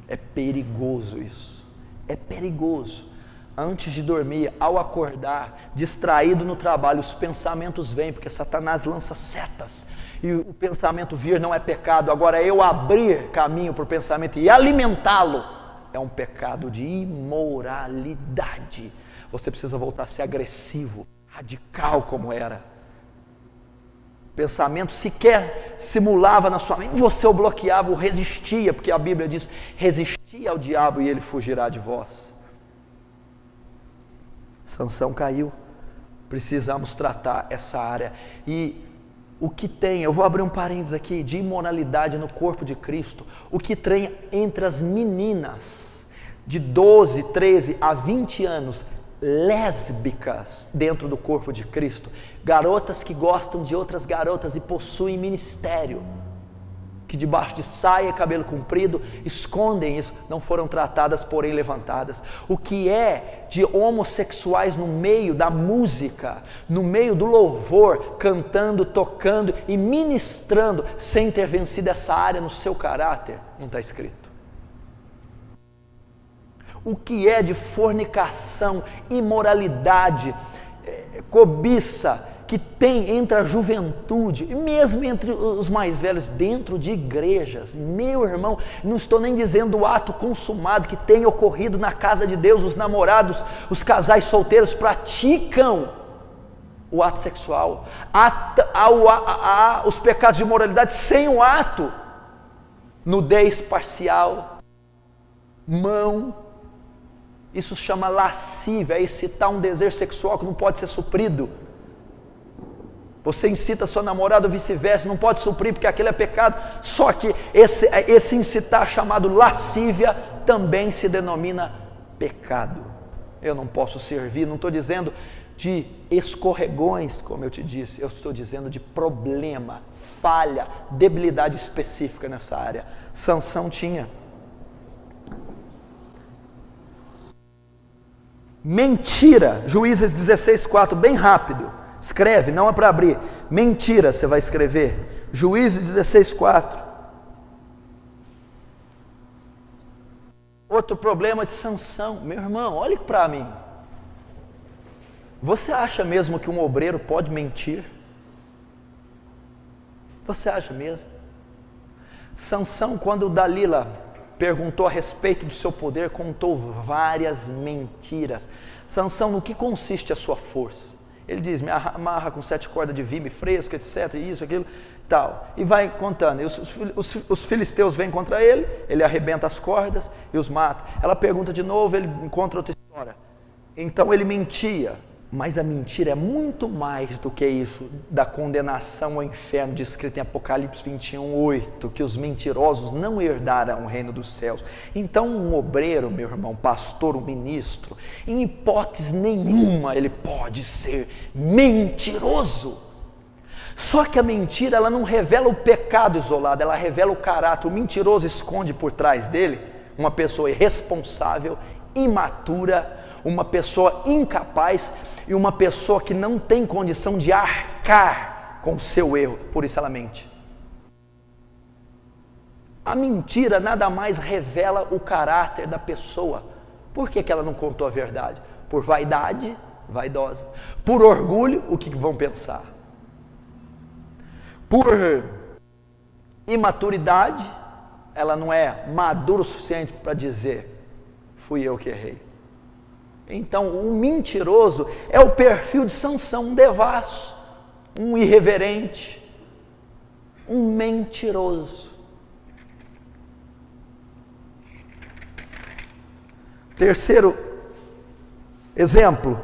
Speaker 1: É perigoso isso. É perigoso. Antes de dormir, ao acordar, distraído no trabalho, os pensamentos vêm, porque Satanás lança setas. E o pensamento vir não é pecado. Agora, eu abrir caminho para o pensamento e alimentá-lo é um pecado de imoralidade. Você precisa voltar a ser agressivo, radical como era. Pensamento sequer simulava na sua mente, você o bloqueava, o resistia, porque a Bíblia diz, resistia ao diabo e ele fugirá de vós. Sansão caiu, precisamos tratar essa área. E o que tem, eu vou abrir um parênteses aqui, de imoralidade no corpo de Cristo, o que tem entre as meninas de 12, 13 a 20 anos, lésbicas dentro do corpo de Cristo, garotas que gostam de outras garotas e possuem ministério, que debaixo de saia e cabelo comprido escondem isso, não foram tratadas, porém levantadas. O que é de homossexuais no meio da música, no meio do louvor, cantando, tocando e ministrando, sem ter vencido essa área no seu caráter, não está escrito. O que é de fornicação, imoralidade, cobiça, que tem entre a juventude, e mesmo entre os mais velhos, dentro de igrejas. Meu irmão, não estou nem dizendo o ato consumado que tem ocorrido na casa de Deus, os namorados, os casais solteiros praticam o ato sexual, os pecados de imoralidade sem o ato, nudez parcial, mão, isso chama lascívia, é excitar um desejo sexual que não pode ser suprido. Você incita sua namorada ou vice-versa, não pode suprir porque aquilo é pecado. Só que esse incitar chamado lascívia também se denomina pecado. Eu não posso servir, não estou dizendo de escorregões, como eu te disse, eu estou dizendo de problema, falha, debilidade específica nessa área. Sansão tinha. Mentira, Juízes 16:4, bem rápido. Escreve, não é para abrir. Mentira, você vai escrever. Juízes 16:4. Outro problema de Sansão. Meu irmão, olhe para mim. Você acha mesmo que um obreiro pode mentir? Você acha mesmo? Sansão, quando Dalila perguntou a respeito do seu poder, contou várias mentiras. Sansão, no que consiste a sua força? Ele diz, me amarra com 7 cordas de vime fresco, etc, isso, aquilo, tal. E vai contando. E os filisteus vêm contra ele, ele arrebenta as cordas e os mata. Ela pergunta de novo, ele encontra outra história. Então ele mentia. Mas a mentira é muito mais do que isso, da condenação ao inferno, descrito em Apocalipse 21:8, que os mentirosos não herdarão o reino dos céus. Então um obreiro, meu irmão, pastor, um ministro, em hipótese nenhuma ele pode ser mentiroso. Só que a mentira, ela não revela o pecado isolado, ela revela o caráter. O mentiroso esconde por trás dele uma pessoa irresponsável, imatura, uma pessoa incapaz e uma pessoa que não tem condição de arcar com o seu erro, por isso ela mente. A mentira nada mais revela o caráter da pessoa. Por que ela não contou a verdade? Por vaidade, vaidosa. Por orgulho, o que vão pensar? Por imaturidade, ela não é madura o suficiente para dizer, fui eu que errei. Então, o mentiroso é o perfil de Sansão, um devasso, um irreverente, um mentiroso. Terceiro exemplo.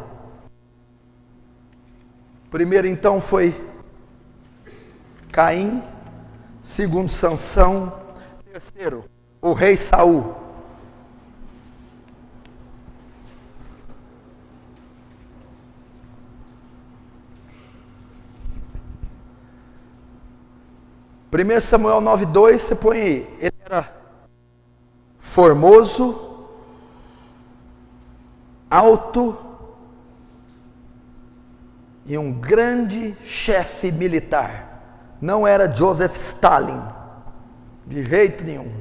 Speaker 1: Primeiro, então, foi Caim. Segundo, Sansão. Terceiro, o rei Saul. Primeiro Samuel 9:2, você põe aí. Ele era formoso, alto e um grande chefe militar. Não era Joseph Stalin, de jeito nenhum.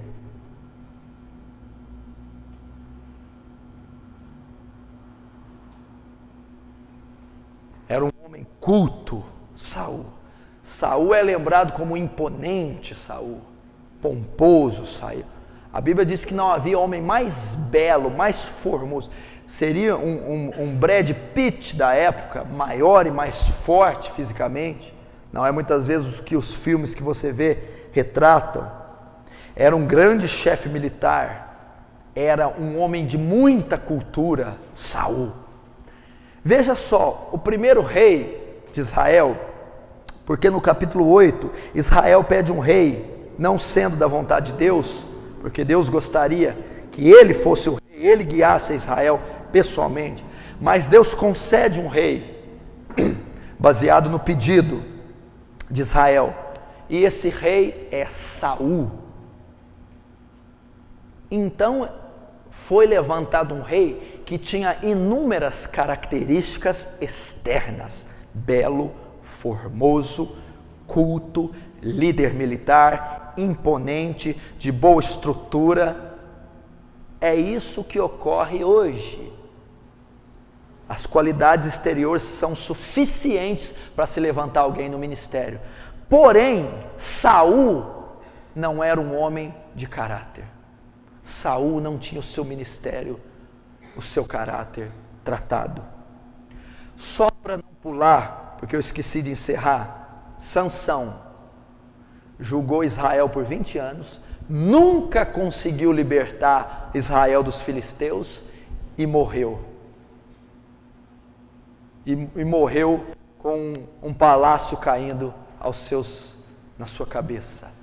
Speaker 1: Era um homem culto, Saul. Saul é lembrado como imponente, Saul, pomposo, Saul. A Bíblia diz que não havia homem mais belo, mais formoso. Seria um Brad Pitt da época, maior e mais forte fisicamente. Não é muitas vezes o que os filmes que você vê retratam. Era um grande chefe militar. Era um homem de muita cultura, Saul. Veja só, o primeiro rei de Israel, porque no capítulo 8, Israel pede um rei, não sendo da vontade de Deus, porque Deus gostaria que ele fosse o rei, ele guiasse Israel pessoalmente, mas Deus concede um rei, baseado no pedido de Israel, e esse rei é Saul. Então foi levantado um rei que tinha inúmeras características externas: belo, formoso, culto, líder militar, imponente, de boa estrutura. É isso que ocorre hoje. As qualidades exteriores são suficientes para se levantar alguém no ministério. Porém, Saul não era um homem de caráter. Saul não tinha o seu ministério, o seu caráter tratado. Só para não pular, porque eu esqueci de encerrar, Sansão julgou Israel por 20 anos, nunca conseguiu libertar Israel dos filisteus e morreu. E morreu com um palácio caindo na sua cabeça.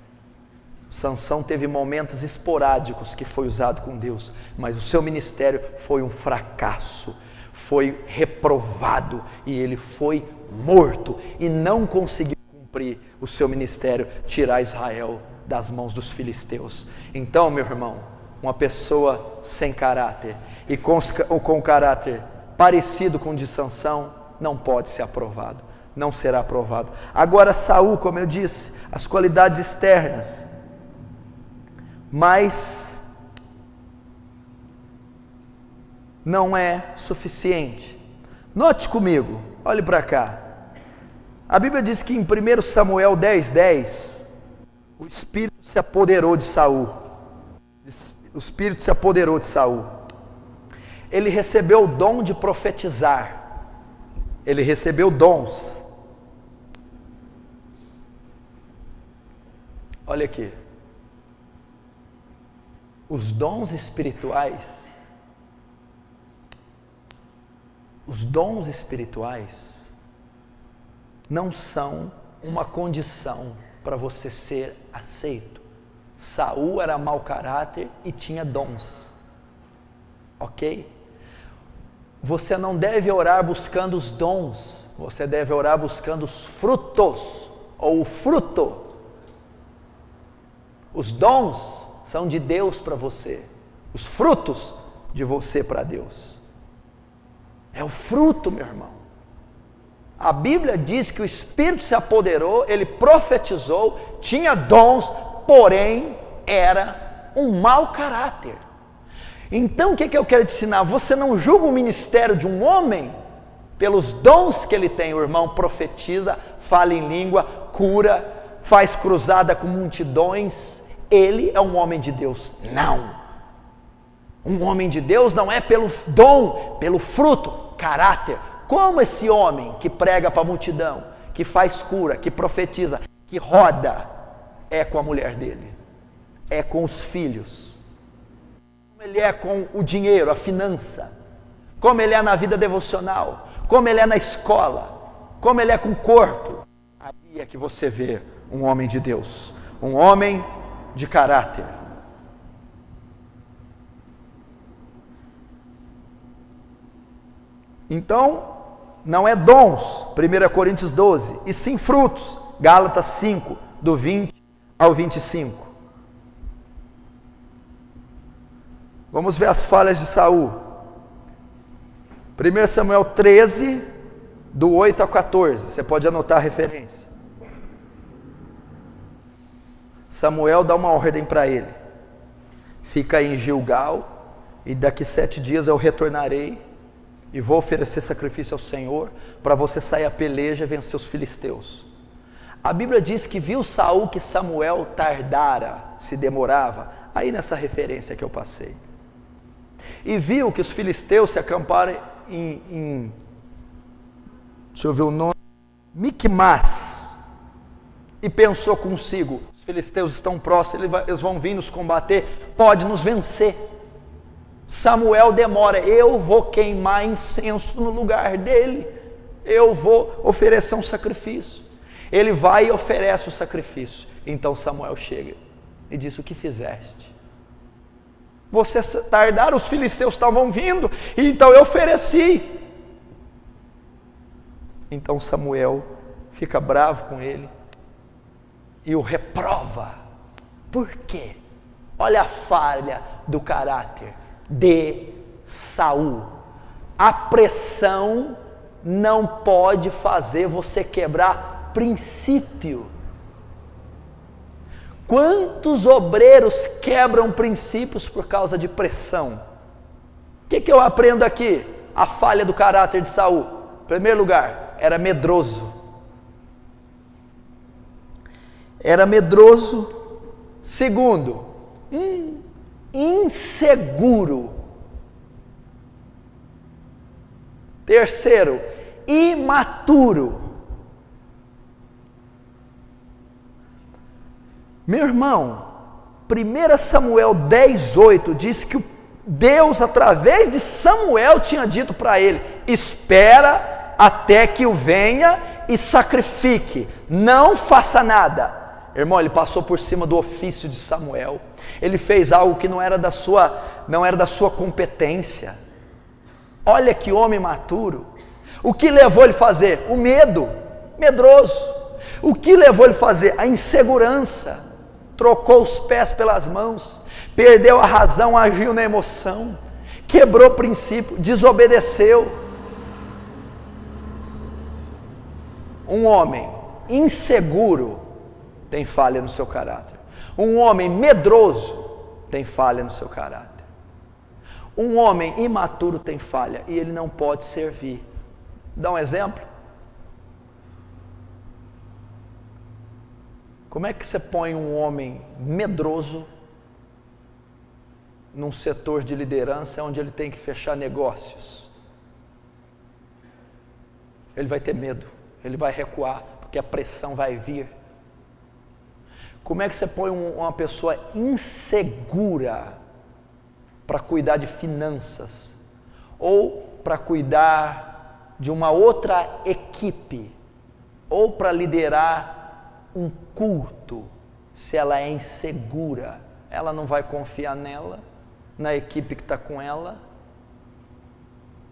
Speaker 1: Sansão teve momentos esporádicos que foi usado com Deus, mas o seu ministério foi um fracasso, foi reprovado e ele foi morto e não conseguiu cumprir o seu ministério, tirar Israel das mãos dos filisteus. Então, meu irmão, uma pessoa sem caráter e com caráter parecido com o de Sansão não pode ser aprovado, não será aprovado. Agora Saul, como eu disse, as qualidades externas, mas não é suficiente. Note comigo, olhe para cá. A Bíblia diz que em 1 Samuel 10:10, o Espírito se apoderou de Saul. O Espírito se apoderou de Saul. Ele recebeu o dom de profetizar. Ele recebeu dons. Olha aqui. Os dons espirituais não são uma condição para você ser aceito. Saul era mau caráter e tinha dons, ok? Você não deve orar buscando os dons, você deve orar buscando os frutos, ou o fruto. Os dons são de Deus para você, os frutos de você para Deus. É o fruto, meu irmão. A Bíblia diz que o Espírito se apoderou, ele profetizou, tinha dons, porém era um mau caráter. Então o que eu quero te ensinar? Você não julga o ministério de um homem pelos dons que ele tem. O irmão profetiza, fala em língua, cura, faz cruzada com multidões. Ele é um homem de Deus. Não. Um homem de Deus não é pelo dom, pelo fruto, caráter. Como esse homem que prega para a multidão, que faz cura, que profetiza, que roda, é com a mulher dele, é com os filhos, como ele é com o dinheiro, a finança, como ele é na vida devocional, como ele é na escola, como ele é com o corpo. Aí é que você vê um homem de Deus, um homem de caráter. Então, não é dons, 1 Coríntios 12, e sim frutos, Gálatas 5, do 20 ao 25. Vamos ver as falhas de Saul. 1 Samuel 13, do 8 ao 14, você pode anotar a referência. Samuel dá uma ordem para ele: fica aí em Gilgal, e daqui 7 dias eu retornarei, e vou oferecer sacrifício ao Senhor, para você sair a peleja e vencer os filisteus. A Bíblia diz que viu Saul que Samuel tardara, se demorava, aí nessa referência que eu passei. E viu que os filisteus se acamparam deixa eu ver o nome, Micmas, e pensou consigo: os filisteus estão próximos, eles vão vir nos combater, pode nos vencer. Samuel demora: eu vou queimar incenso no lugar dele, eu vou oferecer um sacrifício. Ele vai e oferece o sacrifício. Então Samuel chega e diz: o que fizeste? Você tardaram, os filisteus estavam vindo, e então eu ofereci. Então Samuel fica bravo com ele e o reprova. Por quê? Olha a falha do caráter de Saul. A pressão não pode fazer você quebrar princípio. Quantos obreiros quebram princípios por causa de pressão? O que eu aprendo aqui? A falha do caráter de Saul. Em primeiro lugar, era medroso. Era medroso. Segundo, inseguro. Terceiro, imaturo. Meu irmão, 1 Samuel 10:8 diz que Deus, através de Samuel, tinha dito para ele: espera até que eu venha e sacrifique, não faça nada. Irmão, ele passou por cima do ofício de Samuel. Ele fez algo que não era da sua competência. Olha que homem maturo. O que levou ele a fazer? O medo, medroso. O que levou ele a fazer? A insegurança. Trocou os pés pelas mãos, perdeu a razão, agiu na emoção, quebrou o princípio, desobedeceu. Um homem inseguro tem falha no seu caráter. Um homem medroso tem falha no seu caráter. Um homem imaturo tem falha e ele não pode servir. Dá um exemplo. Como é que você põe um homem medroso num setor de liderança onde ele tem que fechar negócios? Ele vai ter medo, ele vai recuar, porque a pressão vai vir. Como é que você põe uma pessoa insegura para cuidar de finanças? Ou para cuidar de uma outra equipe? Ou para liderar um culto? Se ela é insegura, ela não vai confiar nela, na equipe que está com ela,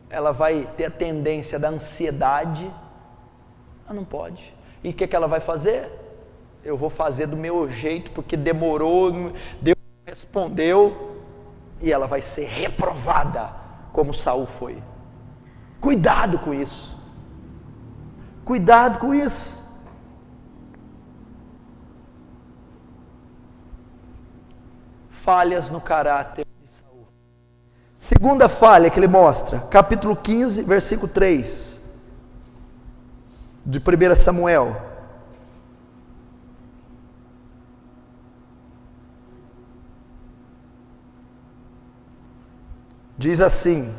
Speaker 1: ela vai ter a tendência da ansiedade. Ela não pode. E o que ela vai fazer? Eu vou fazer do meu jeito, porque demorou, Deus respondeu, e ela vai ser reprovada, como Saul foi. Cuidado com isso. Cuidado com isso. Falhas no caráter de Saul. Segunda falha que ele mostra, capítulo 15, versículo 3, de 1 Samuel. Diz assim: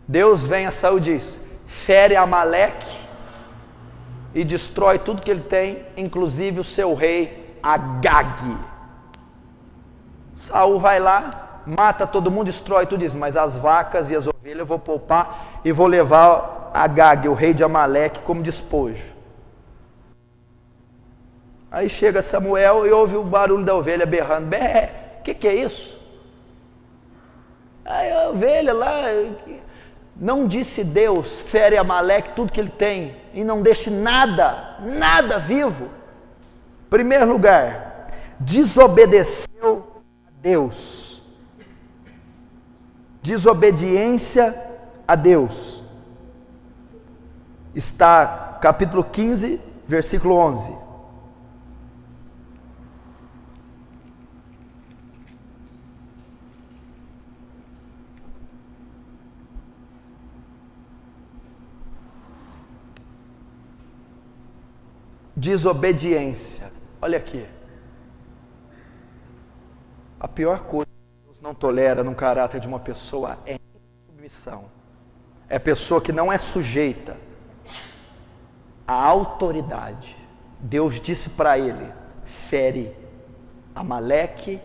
Speaker 1: Deus vem a Saul e diz: fere Amaleque e destrói tudo que ele tem, inclusive o seu rei Agag. Saul vai lá, mata todo mundo, destrói tudo isso, mas as vacas e as ovelhas eu vou poupar e vou levar Agag, o rei de Amaleque, como despojo. Aí chega Samuel e ouve o barulho da ovelha berrando: bé, que é isso? Aí a ovelha lá, Não disse Deus, fere Amaleque tudo que ele tem e não deixe nada vivo? Primeiro lugar, desobedeceu a Deus. Desobediência a Deus. Está capítulo 15, versículo 11. Desobediência. Olha aqui. A pior coisa que Deus não tolera no caráter de uma pessoa é submissão. É pessoa que não é sujeita à autoridade. Deus disse para ele: fere Amaleque,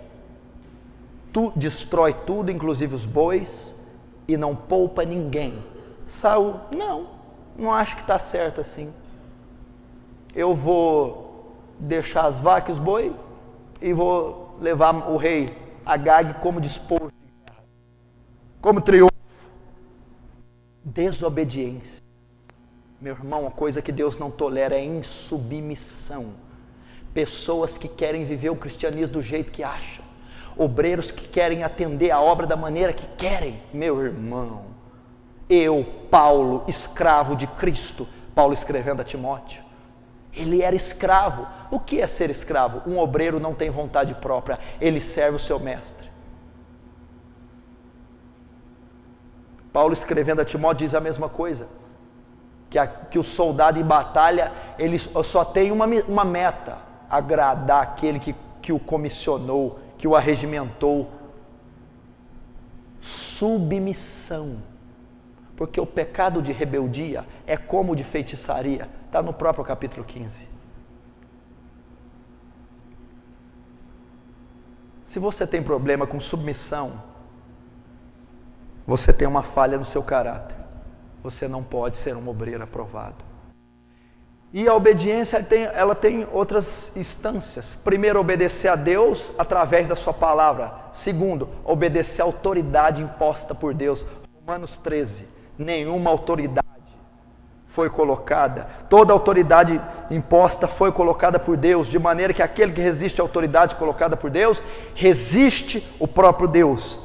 Speaker 1: tu destrói tudo, inclusive os bois, e não poupa ninguém. Saul, não acho que está certo assim. Eu vou deixar as vacas e os boi e vou levar o rei Agag como despojo de guerra, como triunfo. Desobediência. Meu irmão, a coisa que Deus não tolera é insubmissão. Pessoas que querem viver o cristianismo do jeito que acham, obreiros que querem atender a obra da maneira que querem. Meu irmão, eu, Paulo, escravo de Cristo, Paulo escrevendo a Timóteo, ele era escravo. O que é ser escravo? Um obreiro não tem vontade própria, ele serve o seu mestre. Paulo escrevendo a Timóteo diz a mesma coisa, que o soldado em batalha, ele só tem uma meta: agradar aquele que o comissionou, que o arregimentou. Submissão. Porque o pecado de rebeldia é como o de feitiçaria. Está no próprio capítulo 15. Se você tem problema com submissão, você tem uma falha no seu caráter. Você não pode ser um obreiro aprovado. E a obediência ela tem outras instâncias. Primeiro, obedecer a Deus através da sua palavra. Segundo, obedecer à autoridade imposta por Deus. Romanos 13. Nenhuma autoridade foi colocada, toda autoridade imposta foi colocada por Deus, de maneira que aquele que resiste à autoridade colocada por Deus, resiste o próprio Deus.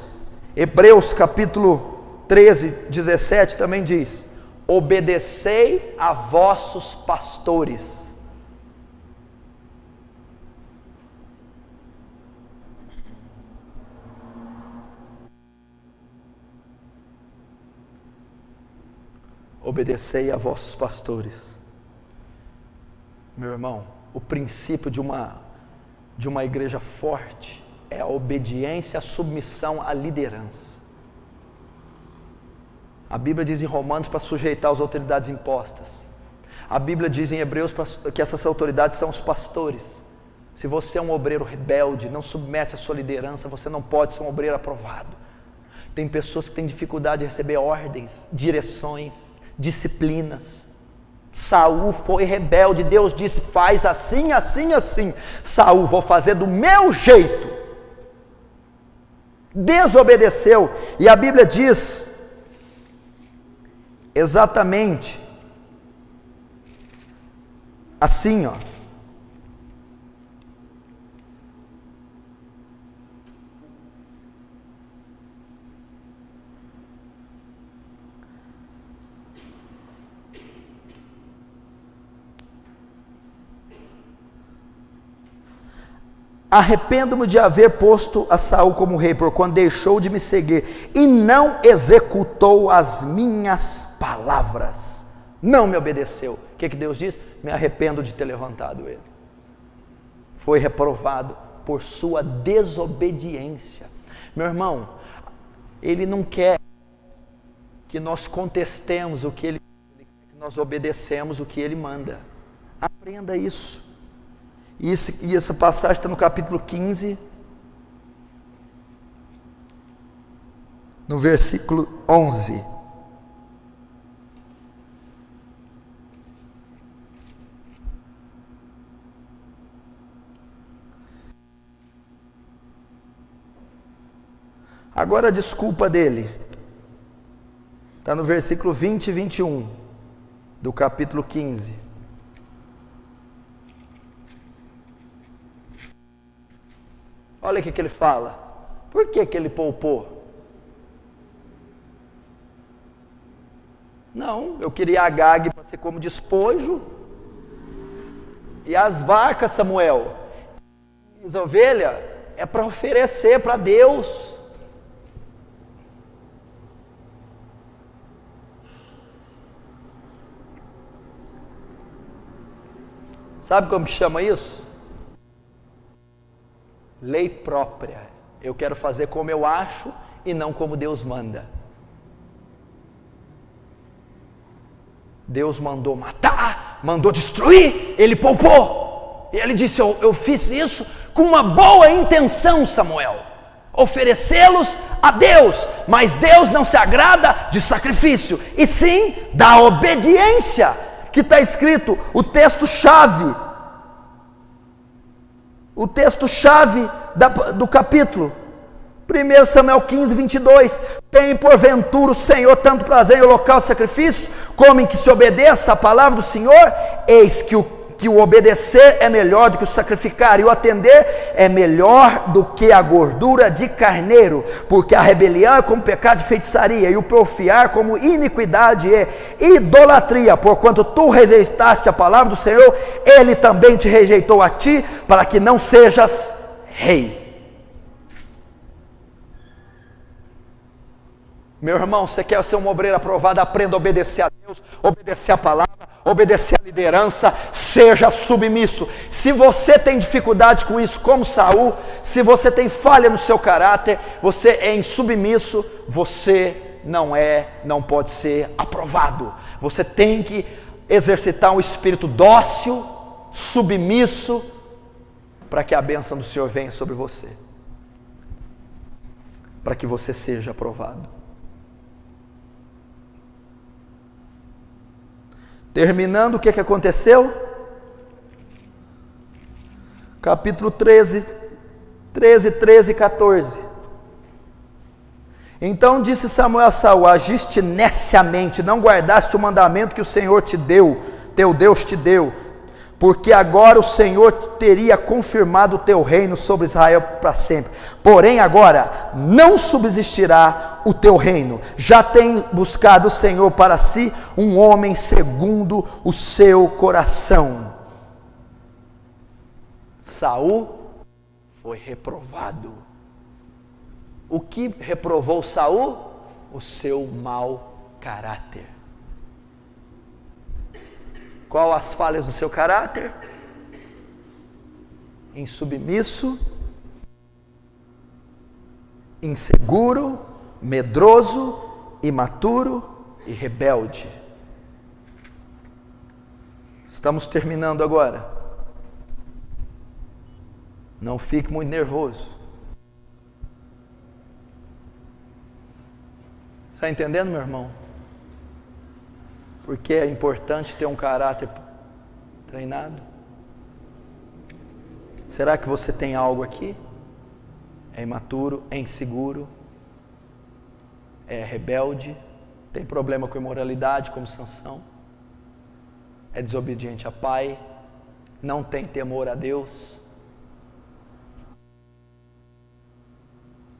Speaker 1: Hebreus capítulo 13, 17 também diz: obedecei a vossos pastores. Obedecei a vossos pastores. Meu irmão, o princípio de uma igreja forte é a obediência, a submissão à liderança. A Bíblia diz em Romanos para sujeitar as autoridades impostas. A Bíblia diz em Hebreus que essas autoridades são os pastores. Se você é um obreiro rebelde, não submete a sua liderança, você não pode ser um obreiro aprovado. Tem pessoas que têm dificuldade de receber ordens, direções, disciplinas. Saul foi rebelde, Deus disse: faz assim, assim, assim. Saul: vou fazer do meu jeito. Desobedeceu. E a Bíblia diz exatamente assim, ó. Arrependo-me de haver posto a Saul como rei, porquanto deixou de me seguir e não executou as minhas palavras. Não me obedeceu. O que Deus diz? Me arrependo de ter levantado ele. Foi reprovado por sua desobediência. Meu irmão, ele não quer que nós contestemos o que ele quer, que nós obedecemos o que ele manda. Aprenda isso. E essa passagem está no capítulo 15, no versículo 11. Agora a desculpa dele. Está no versículo 20 e 21 do capítulo 15. Olha o que ele fala. Por que ele poupou? Não, eu queria Agag para ser como despojo. E as vacas, Samuel, as ovelhas, é para oferecer para Deus. Sabe como que chama isso? Lei própria. Eu quero fazer como eu acho e não como Deus manda. Deus mandou matar, mandou destruir, ele poupou. E ele disse, eu fiz isso com uma boa intenção, Samuel. Oferecê-los a Deus, mas Deus não se agrada de sacrifício, e sim da obediência, que está escrito, o texto-chave do capítulo, 1 Samuel 15, 22, tem porventura o Senhor tanto prazer em holocausto e sacrifício, como em que se obedeça a palavra do Senhor? Eis que o obedecer é melhor do que o sacrificar, e o atender é melhor do que a gordura de carneiro, porque a rebelião é como pecado de feitiçaria, e o porfiar como iniquidade e idolatria. Porquanto tu rejeitaste a palavra do Senhor, ele também te rejeitou a ti, para que não sejas rei. Meu irmão, você quer ser um obreiro aprovado? Aprenda a obedecer a Deus, obedecer a palavra, obedecer a liderança, seja submisso. Se você tem dificuldade com isso, como Saul, se você tem falha no seu caráter, você é insubmisso, você não pode ser aprovado. Você tem que exercitar um espírito dócil, submisso, para que a bênção do Senhor venha sobre você, para que você seja aprovado. Terminando, o que aconteceu? Capítulo 13 e 14. Então disse Samuel a Saul, agiste neciamente, não guardaste o mandamento que o Senhor te deu, teu Deus te deu, porque agora o Senhor teria confirmado o teu reino sobre Israel para sempre. Porém agora não subsistirá o teu reino. Já tem buscado o Senhor para si um homem segundo o seu coração. Saul foi reprovado. O que reprovou Saul? O seu mau caráter. Qual as falhas do seu caráter? Insubmisso, inseguro, medroso, imaturo e rebelde. Estamos terminando agora. Não fique muito nervoso. Está entendendo, meu irmão? Porque é importante ter um caráter treinado. Será que você tem algo aqui? É imaturo, é inseguro, é rebelde, tem problema com imoralidade, como Sansão, é desobediente a pai, não tem temor a Deus,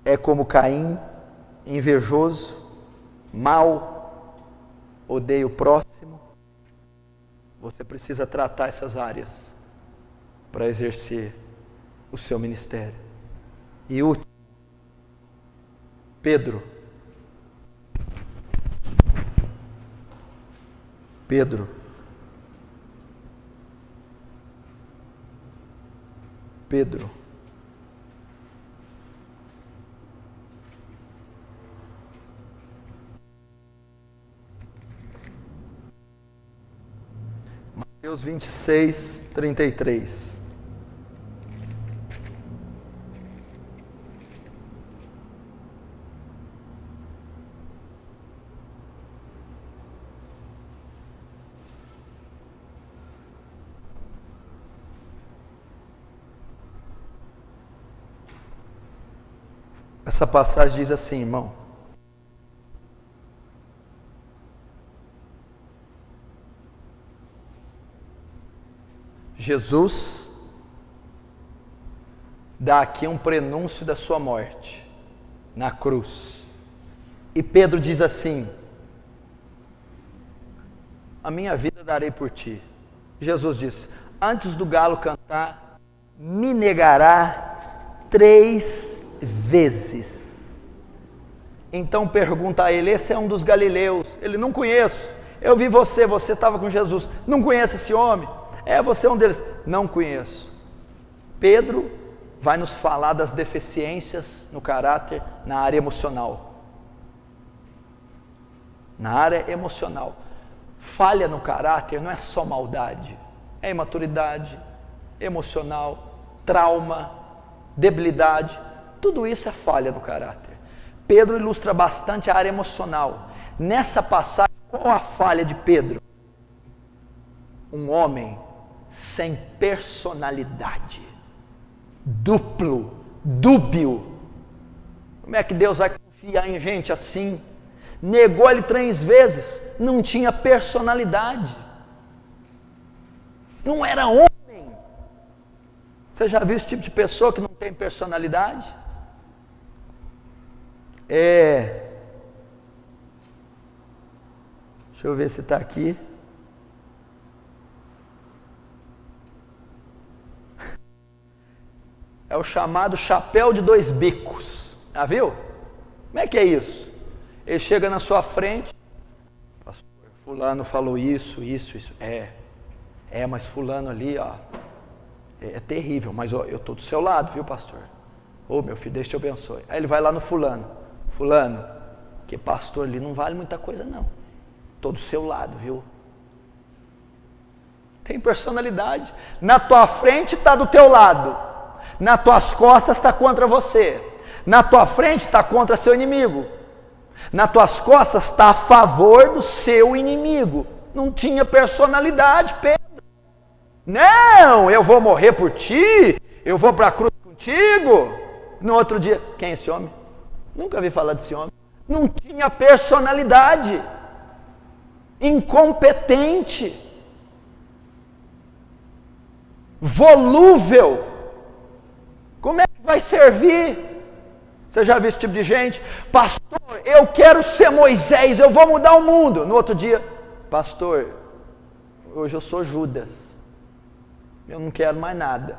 Speaker 1: é como Caim, invejoso, mau, odeia o próximo. Você precisa tratar essas áreas para exercer o seu ministério. E último, Pedro. Mateus 26, 33. Essa passagem diz assim, irmão: Jesus dá aqui um prenúncio da sua morte na cruz. E Pedro diz assim: a minha vida darei por ti. Jesus diz: antes do galo cantar, me negará 3 vezes. Então pergunta a ele, esse é um dos galileus. Ele: não conheço, eu vi você estava com Jesus, não conhece esse homem? Você é um deles. Não conheço. Pedro vai nos falar das deficiências no caráter, na área emocional. Na área emocional. Falha no caráter não é só maldade, é imaturidade emocional, trauma, debilidade, tudo isso é falha no caráter. Pedro ilustra bastante a área emocional. Nessa passagem, qual a falha de Pedro? Um homem sem personalidade, duplo, dúbio. Como é que Deus vai confiar em gente assim? Negou ele 3 vezes, não tinha personalidade, não era homem. Você já viu esse tipo de pessoa que não tem personalidade? Deixa eu ver se está aqui. É o chamado chapéu de 2 bicos. Já viu? Como é que é isso? Ele chega na sua frente: pastor, fulano falou isso. Mas fulano ali, é terrível, mas eu estou do seu lado, viu, pastor? Meu filho, Deus te abençoe. Aí ele vai lá no fulano: que pastor ali não vale muita coisa não, estou do seu lado, viu? Tem personalidade. Na tua frente está do teu lado, nas tuas costas está contra você, na tua frente está contra seu inimigo, nas tuas costas está a favor do seu inimigo. Não tinha personalidade, Pedro. Não, eu vou morrer por ti, eu vou para a cruz contigo. No outro dia, quem é esse homem? Nunca vi falar desse homem. Não tinha personalidade, incompetente, volúvel. Como é que vai servir? Você já viu esse tipo de gente? Pastor, eu quero ser Moisés, eu vou mudar o mundo. No outro dia: pastor, hoje eu sou Judas, eu não quero mais nada.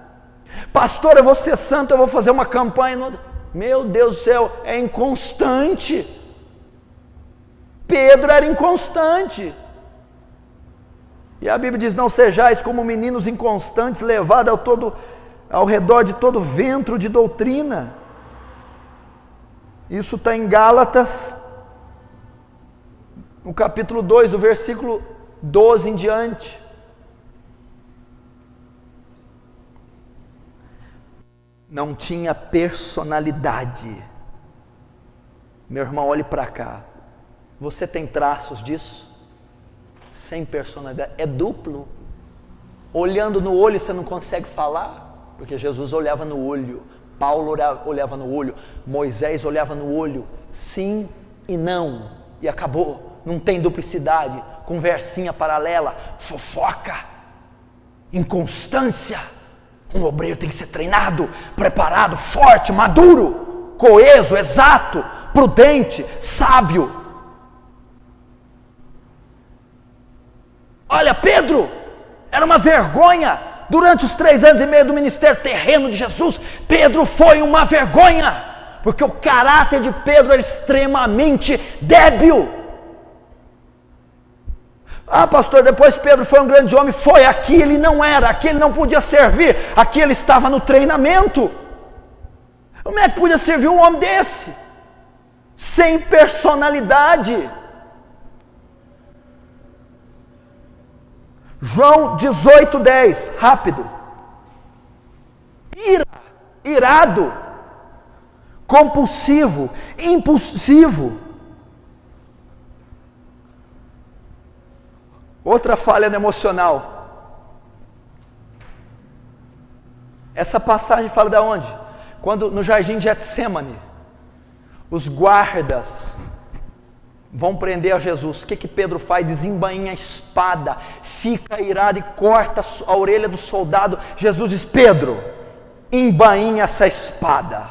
Speaker 1: Pastor, eu vou ser santo, eu vou fazer uma campanha. Meu Deus do céu, é inconstante. Pedro era inconstante. E a Bíblia diz: não sejais como meninos inconstantes, levados ao redor de todo ventre de doutrina. Isso está em Gálatas, no capítulo 2, do versículo 12 em diante. Não tinha personalidade. Meu irmão, olhe para cá. Você tem traços disso? Sem personalidade. É duplo. Olhando no olho você não consegue falar, porque Jesus olhava no olho, Paulo olhava no olho, Moisés olhava no olho, sim e não, e acabou. Não tem duplicidade, conversinha paralela, fofoca, inconstância. Um obreiro tem que ser treinado, preparado, forte, maduro, coeso, exato, prudente, sábio. Olha, Pedro era uma vergonha. Durante os 3 anos e meio do ministério terreno de Jesus, Pedro foi uma vergonha, porque o caráter de Pedro era extremamente débil. Pastor, depois Pedro foi um grande homem. Foi, aqui ele não era, aqui ele não podia servir, aqui ele estava no treinamento. Como é que podia servir um homem desse? Sem personalidade. João 18:10, rápido. Irado, compulsivo, impulsivo. Outra falha no emocional. Essa passagem fala de onde? Quando no jardim de Getsêmani, os guardas Vão prender a Jesus. O que Pedro faz? Desembainha a espada, fica irado e corta a orelha do soldado. Jesus diz: Pedro, embainha essa espada.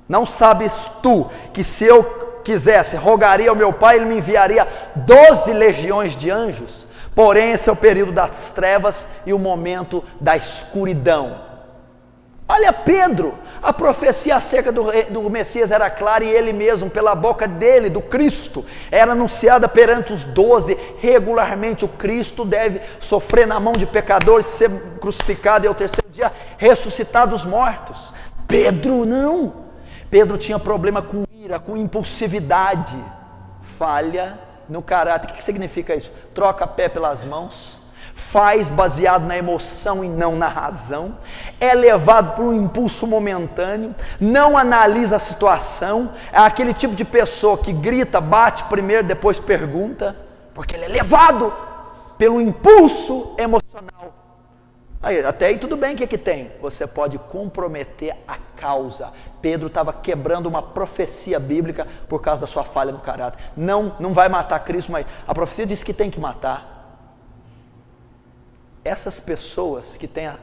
Speaker 1: Não sabes tu que se eu quisesse, rogaria ao meu Pai, Ele me enviaria 12 legiões de anjos? Porém, esse é o período das trevas e o momento da escuridão. Olha Pedro, a profecia acerca do Messias era clara, e ele mesmo, pela boca dele, do Cristo, era anunciada perante os 12, regularmente. O Cristo deve sofrer na mão de pecadores, ser crucificado e ao terceiro dia ressuscitar dos mortos. Pedro não, Pedro tinha problema com ira, com impulsividade, falha no caráter. O que significa isso? Troca pé pelas mãos, faz baseado na emoção e não na razão, é levado por um impulso momentâneo, não analisa a situação, é aquele tipo de pessoa que grita, bate primeiro, depois pergunta, porque ele é levado pelo impulso emocional. Até aí tudo bem, o que tem? Você pode comprometer a causa. Pedro estava quebrando uma profecia bíblica por causa da sua falha no caráter. Não vai matar Cristo, mas a profecia diz que tem que matar. Essas pessoas que têm a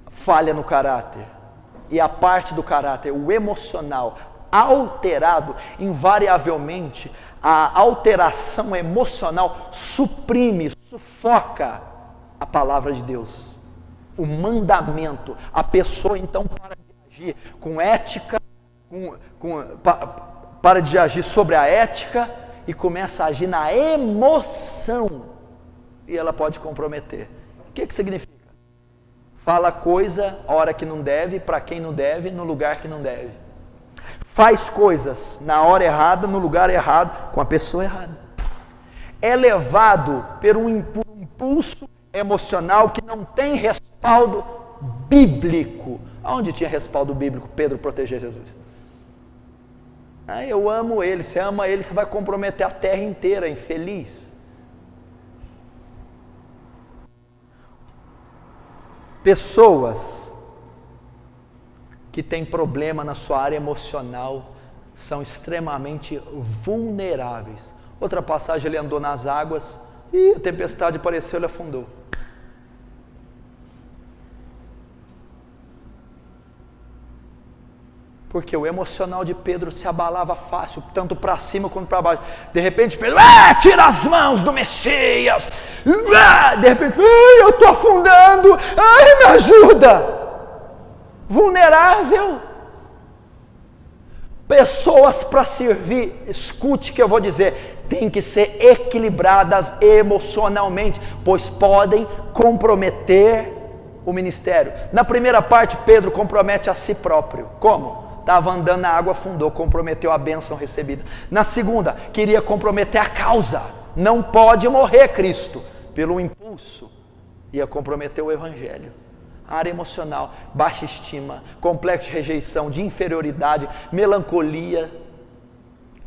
Speaker 1: falha no caráter, e a parte do caráter, o emocional, alterado, invariavelmente, a alteração emocional suprime, sufoca a palavra de Deus, o mandamento. A pessoa então para de agir com ética, para de agir sobre a ética e começa a agir na emoção. E ela pode comprometer. O que significa? Fala coisa a hora que não deve, para quem não deve, no lugar que não deve. Faz coisas na hora errada, no lugar errado, com a pessoa errada. É levado por um impulso emocional que não tem respaldo bíblico. Aonde tinha respaldo bíblico? Pedro proteger Jesus. Eu amo ele. Você ama ele, você vai comprometer a terra inteira, infeliz. Pessoas que têm problema na sua área emocional são extremamente vulneráveis. Outra passagem, ele andou nas águas e a tempestade apareceu, ele afundou. Porque o emocional de Pedro se abalava fácil, tanto para cima quanto para baixo. De repente Pedro, tira as mãos do Messias. De repente, eu estou afundando, me ajuda. Vulnerável. Pessoas para servir, escute o que eu vou dizer, tem que ser equilibradas emocionalmente, pois podem comprometer o ministério. Na primeira parte, Pedro compromete a si próprio. Como? Estava andando na água, afundou, comprometeu a bênção recebida. Na segunda, queria comprometer a causa. Não pode morrer Cristo. Pelo impulso, ia comprometer o evangelho. A área emocional, baixa estima, complexo de rejeição, de inferioridade, melancolia,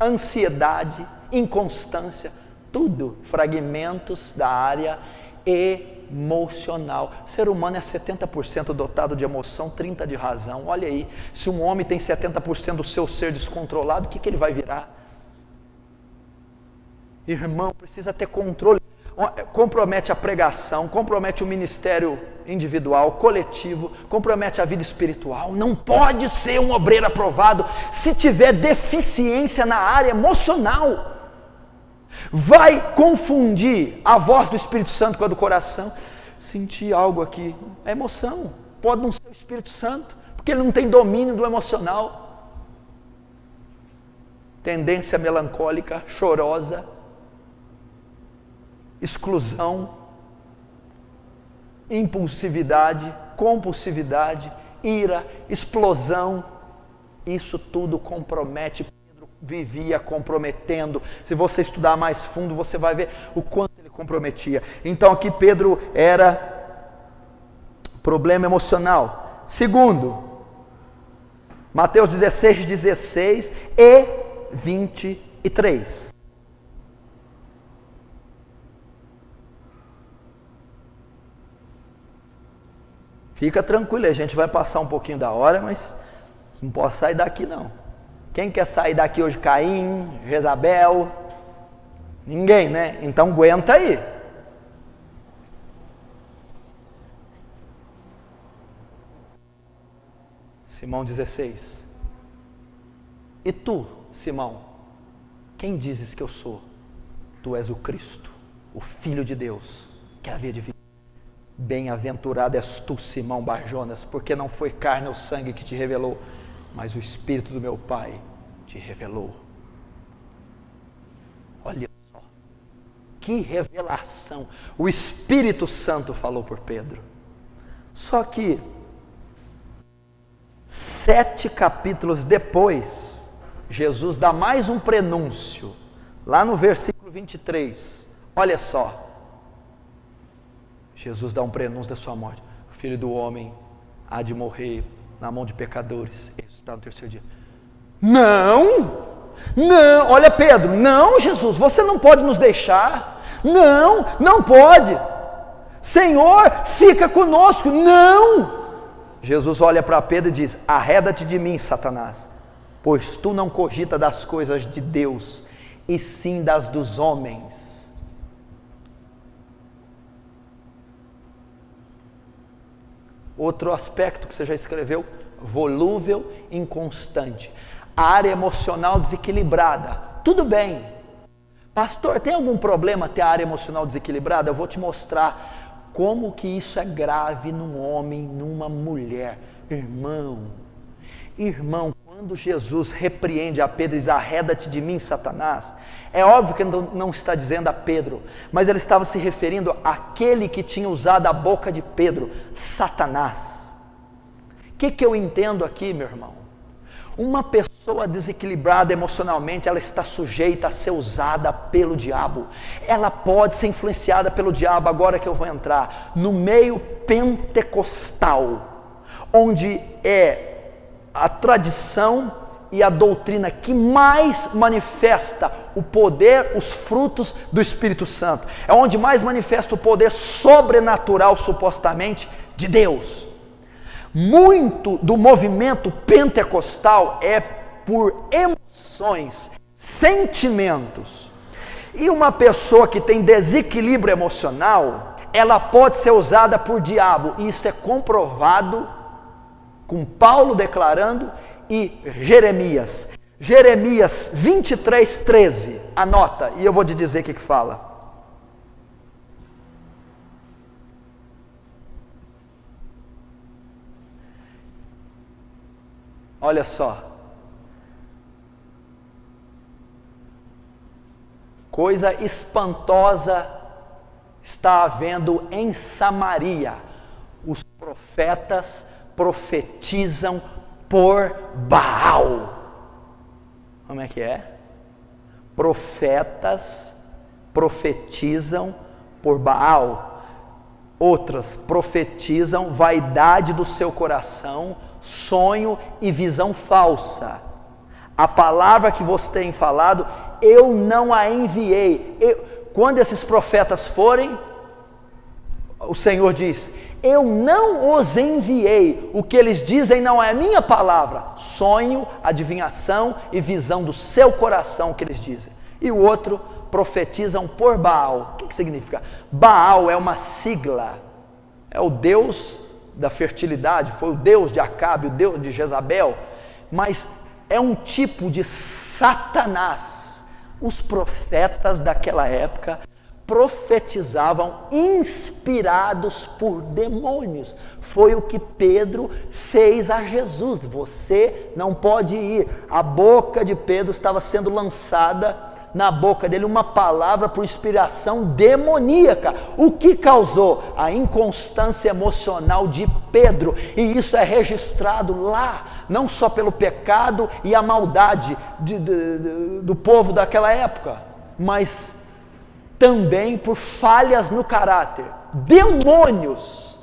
Speaker 1: ansiedade, inconstância, tudo fragmentos da área emocional. O ser humano é 70% dotado de emoção, 30% de razão. Olha aí, se um homem tem 70% do seu ser descontrolado, o que ele vai virar? Irmão, precisa ter controle. Compromete a pregação, compromete o ministério individual, coletivo, compromete a vida espiritual. Não pode ser um obreiro aprovado se tiver deficiência na área emocional. Vai confundir a voz do Espírito Santo com a do coração. Senti algo aqui, é emoção, pode não ser o Espírito Santo, porque ele não tem domínio do emocional. Tendência melancólica, chorosa, exclusão, impulsividade, compulsividade, ira, explosão, isso tudo compromete. Pedro vivia comprometendo. Se você estudar mais fundo, você vai ver o quanto ele comprometia. Então aqui Pedro era problema emocional. Segundo, Mateus 16, 16 e 23. Fica tranquilo, a gente vai passar um pouquinho da hora, mas não posso sair daqui não. Quem quer sair daqui hoje? Caim, Jezabel? Ninguém, né? Então aguenta aí. Simão 16. E tu, Simão, quem dizes que eu sou? Tu és o Cristo, o Filho de Deus, que havia de vir. Bem-aventurado és tu, Simão Barjonas, porque não foi carne ou sangue que te revelou, mas o Espírito do meu Pai te revelou. Olha só, que revelação! O Espírito Santo falou por Pedro. Só que 7 capítulos depois, Jesus dá mais um prenúncio, lá no versículo 23, olha só, Jesus dá um prenúncio da sua morte, o Filho do Homem há de morrer na mão de pecadores, e ressuscitar no terceiro dia. Não, olha Pedro, não Jesus, você não pode nos deixar, não pode, Senhor, fica conosco, não. Jesus olha para Pedro e diz: arreda-te de mim, Satanás, pois tu não cogita das coisas de Deus, e sim das dos homens. Outro aspecto que você já escreveu: volúvel, inconstante, área emocional desequilibrada. Tudo bem, pastor, tem algum problema ter a área emocional desequilibrada? Eu vou te mostrar como que isso é grave num homem, numa mulher. Irmão, quando Jesus repreende a Pedro e diz: arreda-te de mim, Satanás, é óbvio que ele não está dizendo a Pedro, mas ele estava se referindo àquele que tinha usado a boca de Pedro, Satanás. O que eu entendo aqui, meu irmão? Uma pessoa desequilibrada emocionalmente, ela está sujeita a ser usada pelo diabo. Ela pode ser influenciada pelo diabo. Agora que eu vou entrar no meio pentecostal, onde é a tradição e a doutrina que mais manifesta o poder, os frutos do Espírito Santo. É onde mais manifesta o poder sobrenatural, supostamente, de Deus. Muito do movimento pentecostal é por emoções, sentimentos. E uma pessoa que tem desequilíbrio emocional, ela pode ser usada por diabo. Isso é comprovado com Paulo declarando e Jeremias. Jeremias 23, 13. Anota, e eu vou te dizer o que fala. Olha só, coisa espantosa está havendo em Samaria. Os profetas profetizam por Baal. Como é que é? Profetas profetizam por Baal. Outras profetizam vaidade do seu coração, sonho e visão falsa. A palavra que você tem falado, eu não a enviei. Quando esses profetas forem, o Senhor diz: eu não os enviei. O que eles dizem não é a minha palavra. Sonho, adivinhação e visão do seu coração que eles dizem. E o outro, profetizam por Baal. O que significa? Baal é uma sigla, é o deus da fertilidade, foi o deus de Acabe, o deus de Jezabel, mas é um tipo de Satanás. Os profetas daquela época profetizavam inspirados por demônios. Foi o que Pedro fez a Jesus. Você não pode ir. A boca de Pedro estava sendo lançada na boca dele uma palavra por inspiração demoníaca. O que causou? A inconstância emocional de Pedro. E isso é registrado lá, não só pelo pecado e a maldade do povo daquela época, mas também por falhas no caráter. Demônios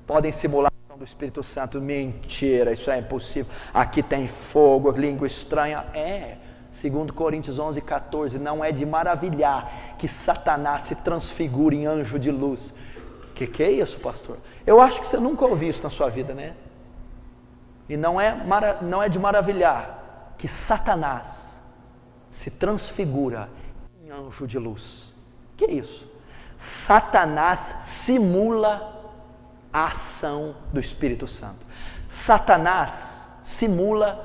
Speaker 1: podem simular do Espírito Santo. Mentira, isso é impossível. Aqui tem fogo, língua estranha. Segundo Coríntios 11, 14, não é de maravilhar que Satanás se transfigure em anjo de luz. Que é isso, pastor? Eu acho que você nunca ouviu isso na sua vida, né? E não é de maravilhar que Satanás se transfigura em anjo de luz. Que é isso? Satanás simula a ação do Espírito Santo. Satanás simula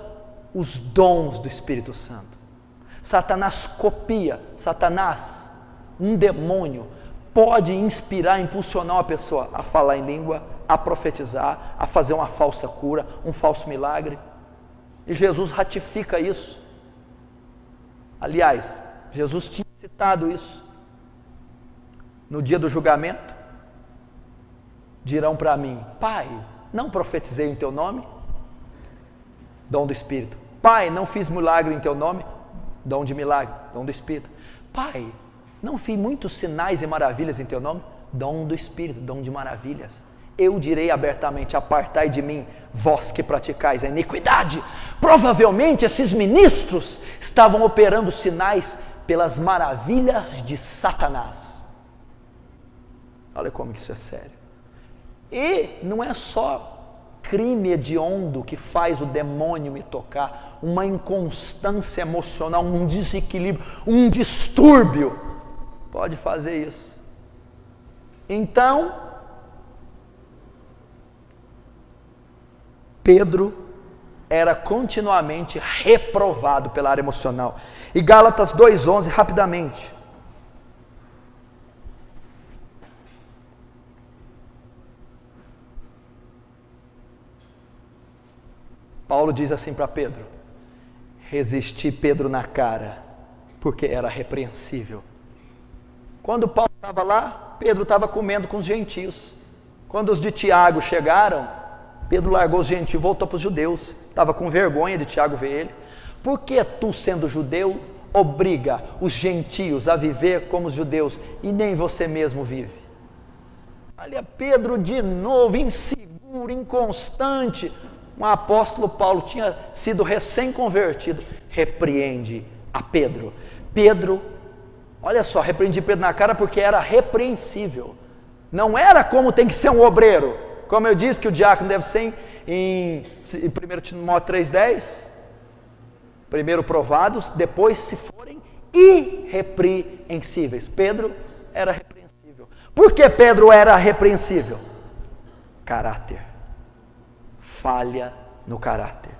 Speaker 1: os dons do Espírito Santo. Satanás copia. Satanás, um demônio, pode inspirar, impulsionar uma pessoa a falar em língua, a profetizar, a fazer uma falsa cura, um falso milagre. E Jesus ratifica isso. Aliás, Jesus tinha citado isso. No dia do julgamento, dirão para mim: Pai, não profetizei em teu nome? Dom do Espírito. Pai, não fiz milagre em teu nome? Dom de milagre, dom do Espírito. Pai, não fiz muitos sinais e maravilhas em teu nome? Dom do Espírito, dom de maravilhas. Eu direi abertamente: apartai de mim, vós que praticais a iniquidade. Provavelmente esses ministros estavam operando sinais pelas maravilhas de Satanás. Olha como isso é sério. E não é só crime hediondo que faz o demônio me tocar, uma inconstância emocional, um desequilíbrio, um distúrbio, pode fazer isso. Então, Pedro era continuamente reprovado pela área emocional. E Gálatas 2:11, rapidamente. Paulo diz assim para Pedro: resisti Pedro na cara, porque era repreensível. Quando Paulo estava lá, Pedro estava comendo com os gentios. Quando os de Tiago chegaram, Pedro largou os gentios e voltou para os judeus. Estava com vergonha de Tiago ver ele. Por que tu, sendo judeu, obriga os gentios a viver como os judeus e nem você mesmo vive? Olha, Pedro de novo, inseguro, inconstante. Um apóstolo Paulo tinha sido recém-convertido, repreende a Pedro. Pedro, olha só, repreendi Pedro na cara porque era repreensível. Não era como tem que ser um obreiro. Como eu disse que o diácono deve ser em 1 Timóteo 3:10, primeiro provados, depois se forem irrepreensíveis. Pedro era repreensível. Por que Pedro era repreensível? Caráter. Falha no caráter.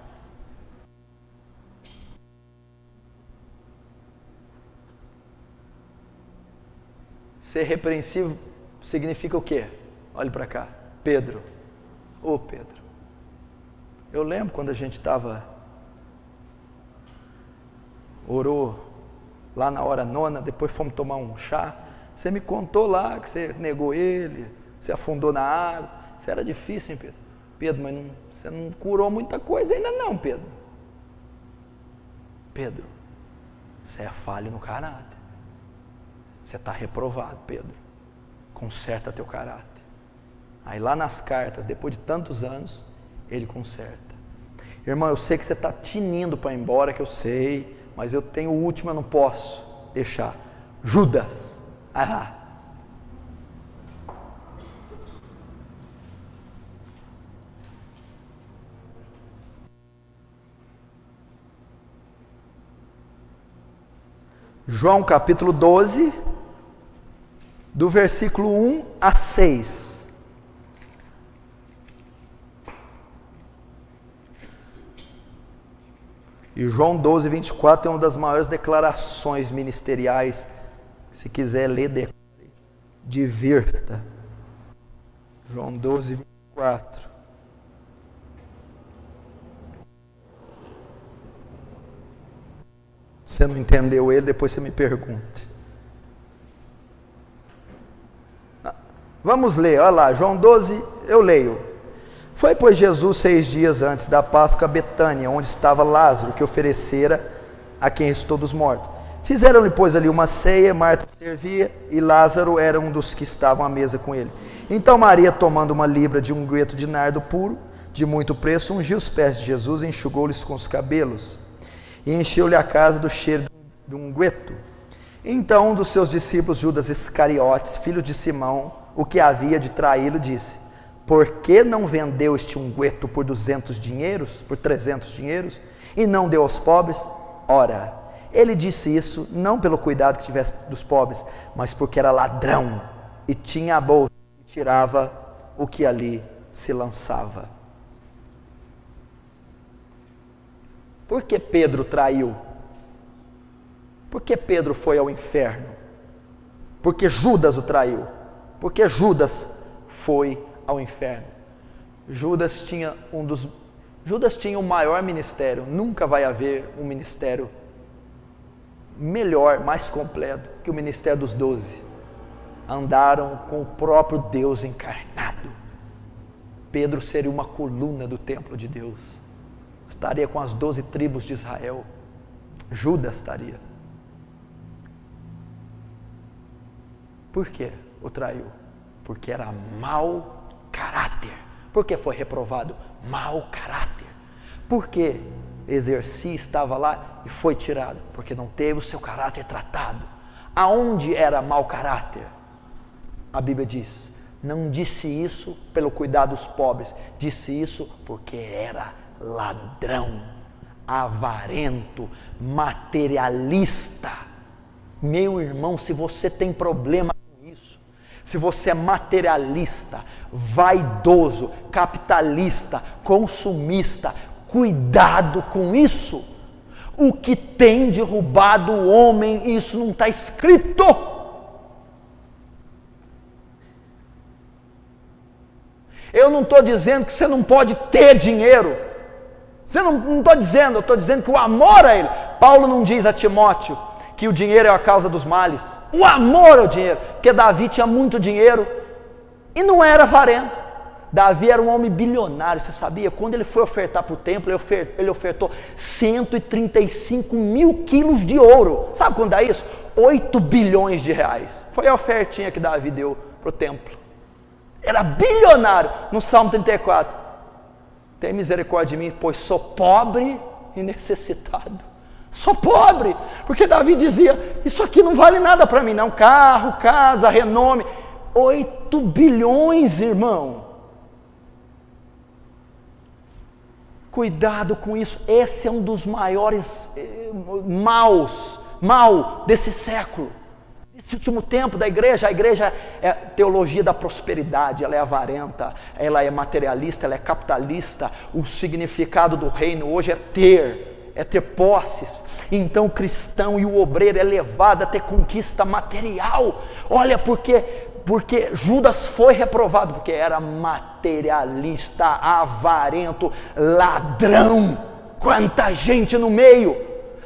Speaker 1: Ser repreensível significa o quê? Olhe para cá. Pedro. Ô Pedro. Eu lembro quando a gente orou lá na hora nona, depois fomos tomar um chá. Você me contou lá que você negou ele, você afundou na água. Isso era difícil, hein, Pedro? Pedro, mas você não curou muita coisa ainda não, Pedro. Pedro, você é falho no caráter. Você está reprovado, Pedro. Conserta teu caráter. Aí lá nas cartas, depois de tantos anos, ele conserta. Irmão, eu sei que você está tinindo para ir embora, que eu sei, mas eu tenho o último, eu não posso deixar. Judas. Ah. João capítulo 12, do versículo 1 a 6. E João 12, 24 é uma das maiores declarações ministeriais. Se quiser ler, divirta. João 12, 24. Se você não entendeu ele, depois você me pergunte. Vamos ler, olha lá, João 12, eu leio. Foi, pois, Jesus 6 dias antes da Páscoa a Betânia, onde estava Lázaro, que oferecera a quem ressuscitou dos mortos. Fizeram-lhe, pois, ali uma ceia, Marta servia, e Lázaro era um dos que estavam à mesa com ele. Então Maria, tomando uma libra de unguento de nardo puro, de muito preço, ungiu os pés de Jesus e enxugou-lhes com os cabelos, e encheu-lhe a casa do cheiro de unguento. Então um dos seus discípulos, Judas Iscariotes, filho de Simão, o que havia de traí-lo, disse: por que não vendeu este unguento por 300 dinheiros? e não deu aos pobres? Ora, ele disse isso não pelo cuidado que tivesse dos pobres, mas porque era ladrão e tinha a bolsa e tirava o que ali se lançava. Por que Pedro traiu? Por que Pedro foi ao inferno? Porque Judas o traiu. Porque Judas foi ao inferno. Judas tinha o maior ministério. Nunca vai haver um ministério melhor, mais completo que o ministério dos 12. Andaram com o próprio Deus encarnado. Pedro seria uma coluna do templo de Deus. Estaria com as 12 tribos de Israel. Judas estaria. Por que o traiu? Porque era mau caráter. Por que foi reprovado? Mau caráter. Por que exercia, estava lá e foi tirado? Porque não teve o seu caráter tratado. Aonde era mau caráter? A Bíblia diz, não disse isso pelo cuidado dos pobres, disse isso porque era ladrão, avarento, materialista. Meu irmão, se você tem problema com isso, se você é materialista, vaidoso, capitalista, consumista, cuidado com isso. O que tem derrubado o homem, isso não está escrito. Eu não estou dizendo que você não pode ter dinheiro. Não estou dizendo, eu estou dizendo que o amor a ele. Paulo não diz a Timóteo que o dinheiro é a causa dos males. O amor ao dinheiro. Porque Davi tinha muito dinheiro e não era avarento. Davi era um homem bilionário, você sabia? Quando ele foi ofertar para o templo, ele ofertou 135 mil quilos de ouro. Sabe quando dá isso? 8 bilhões de reais. Foi a ofertinha que Davi deu para o templo. Era bilionário. No Salmo 34, tem misericórdia de mim, pois sou pobre e necessitado. Sou pobre, porque Davi dizia, isso aqui não vale nada para mim não, carro, casa, renome. 8 bilhões, irmão. Cuidado com isso, esse é um dos maiores mal desse século. Nesse último tempo da igreja, a igreja é teologia da prosperidade, ela é avarenta, ela é materialista, ela é capitalista. O significado do reino hoje é ter posses. Então o cristão e o obreiro é levado a ter conquista material. Olha, porque Judas foi reprovado, porque era materialista, avarento, ladrão. Quanta gente no meio,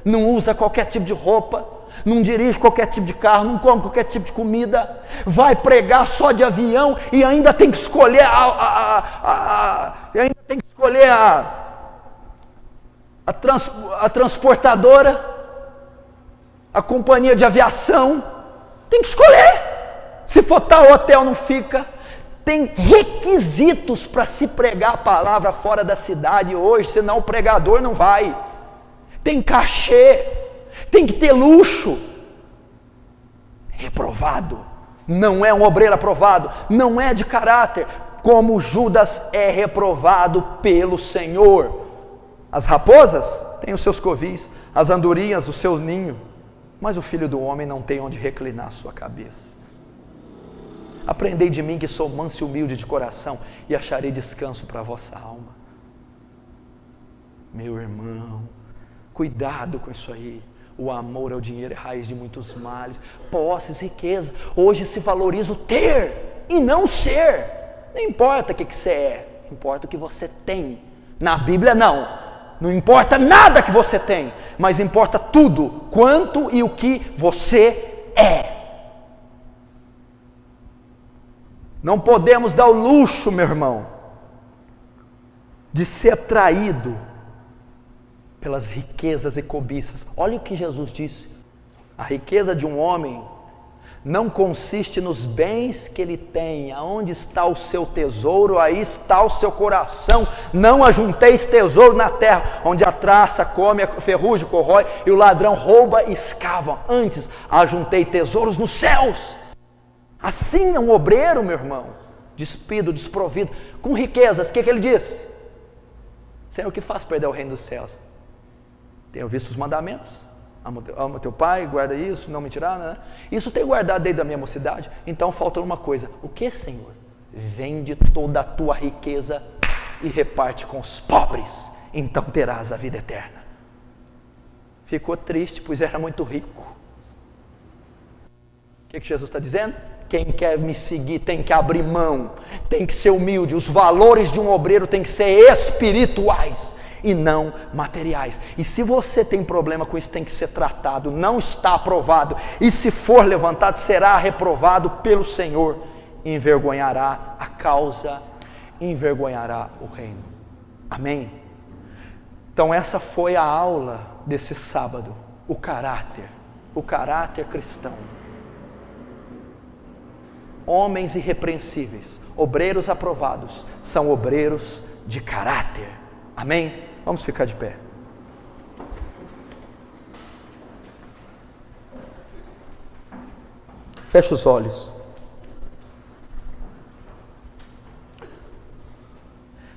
Speaker 1: não usa qualquer tipo de roupa, não dirige qualquer tipo de carro, não come qualquer tipo de comida, vai pregar só de avião e ainda tem que escolher a transportadora, a companhia de aviação, tem que escolher. Se for tal hotel não fica. Tem requisitos para se pregar a palavra fora da cidade hoje, senão o pregador não vai. Tem cachê, tem que ter luxo. Reprovado, não é um obreiro aprovado, não é de caráter, como Judas é reprovado pelo Senhor. As raposas têm os seus covis, as andorinhas o seu ninho, mas o Filho do Homem não tem onde reclinar a sua cabeça. Aprendei de mim que sou manso e humilde de coração e acharei descanso para a vossa alma. Meu irmão, cuidado com isso aí. O amor ao dinheiro é raiz de muitos males. Posses, riqueza. Hoje se valoriza o ter e não o ser. Não importa o que você é, importa o que você tem. Na Bíblia não importa nada que você tem, mas importa tudo, quanto e o que você é. Não podemos dar o luxo, meu irmão, de ser atraído pelas riquezas e cobiças. Olha o que Jesus disse: a riqueza de um homem não consiste nos bens que ele tem. Aonde está o seu tesouro, aí está o seu coração. Não ajunteis tesouro na terra, onde a traça come, a ferrugem corrói e o ladrão rouba e escava. Antes, ajuntei tesouros nos céus. Assim é um obreiro, meu irmão, despido, desprovido, com riquezas. O que ele diz? Senhor, o que faz perder o reino dos céus? Tenho visto os mandamentos. Ama teu pai, guarda isso, não mentirá, né? Isso tenho guardado desde a minha mocidade. Então falta uma coisa. O que, Senhor? Vende toda a tua riqueza e reparte com os pobres. Então terás a vida eterna. Ficou triste, pois era muito rico. O que Jesus está dizendo? Quem quer me seguir tem que abrir mão, tem que ser humilde. Os valores de um obreiro têm que ser espirituais e não materiais. E se você tem problema com isso, tem que ser tratado. Não está aprovado. E se for levantado, será reprovado pelo Senhor. Envergonhará a causa, envergonhará o reino. Amém? Então essa foi a aula desse sábado. O caráter cristão. Homens irrepreensíveis, obreiros aprovados, são obreiros de caráter. Amém? Vamos ficar de pé. Feche os olhos.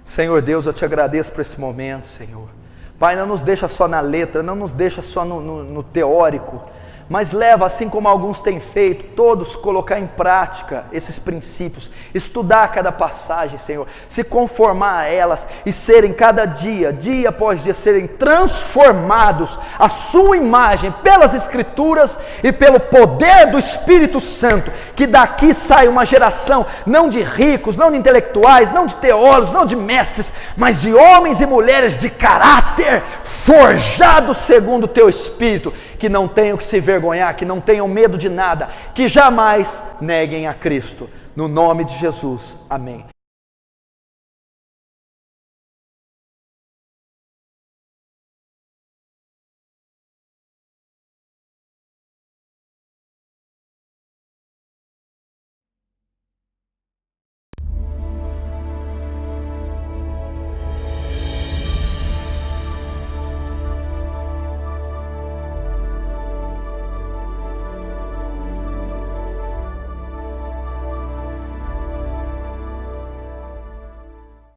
Speaker 1: Senhor Deus, eu te agradeço por esse momento, Senhor. Pai, não nos deixa só na letra, não nos deixa só no teórico, mas leva, assim como alguns têm feito, todos colocar em prática esses princípios, estudar cada passagem, Senhor, se conformar a elas e serem cada dia, dia após dia, serem transformados à sua imagem pelas Escrituras e pelo poder do Espírito Santo, que daqui sai uma geração não de ricos, não de intelectuais, não de teólogos, não de mestres, mas de homens e mulheres de caráter, forjados segundo o teu Espírito, que não tenham que se vergonhar, que não tenham medo de nada, que jamais neguem a Cristo. No nome de Jesus, amém.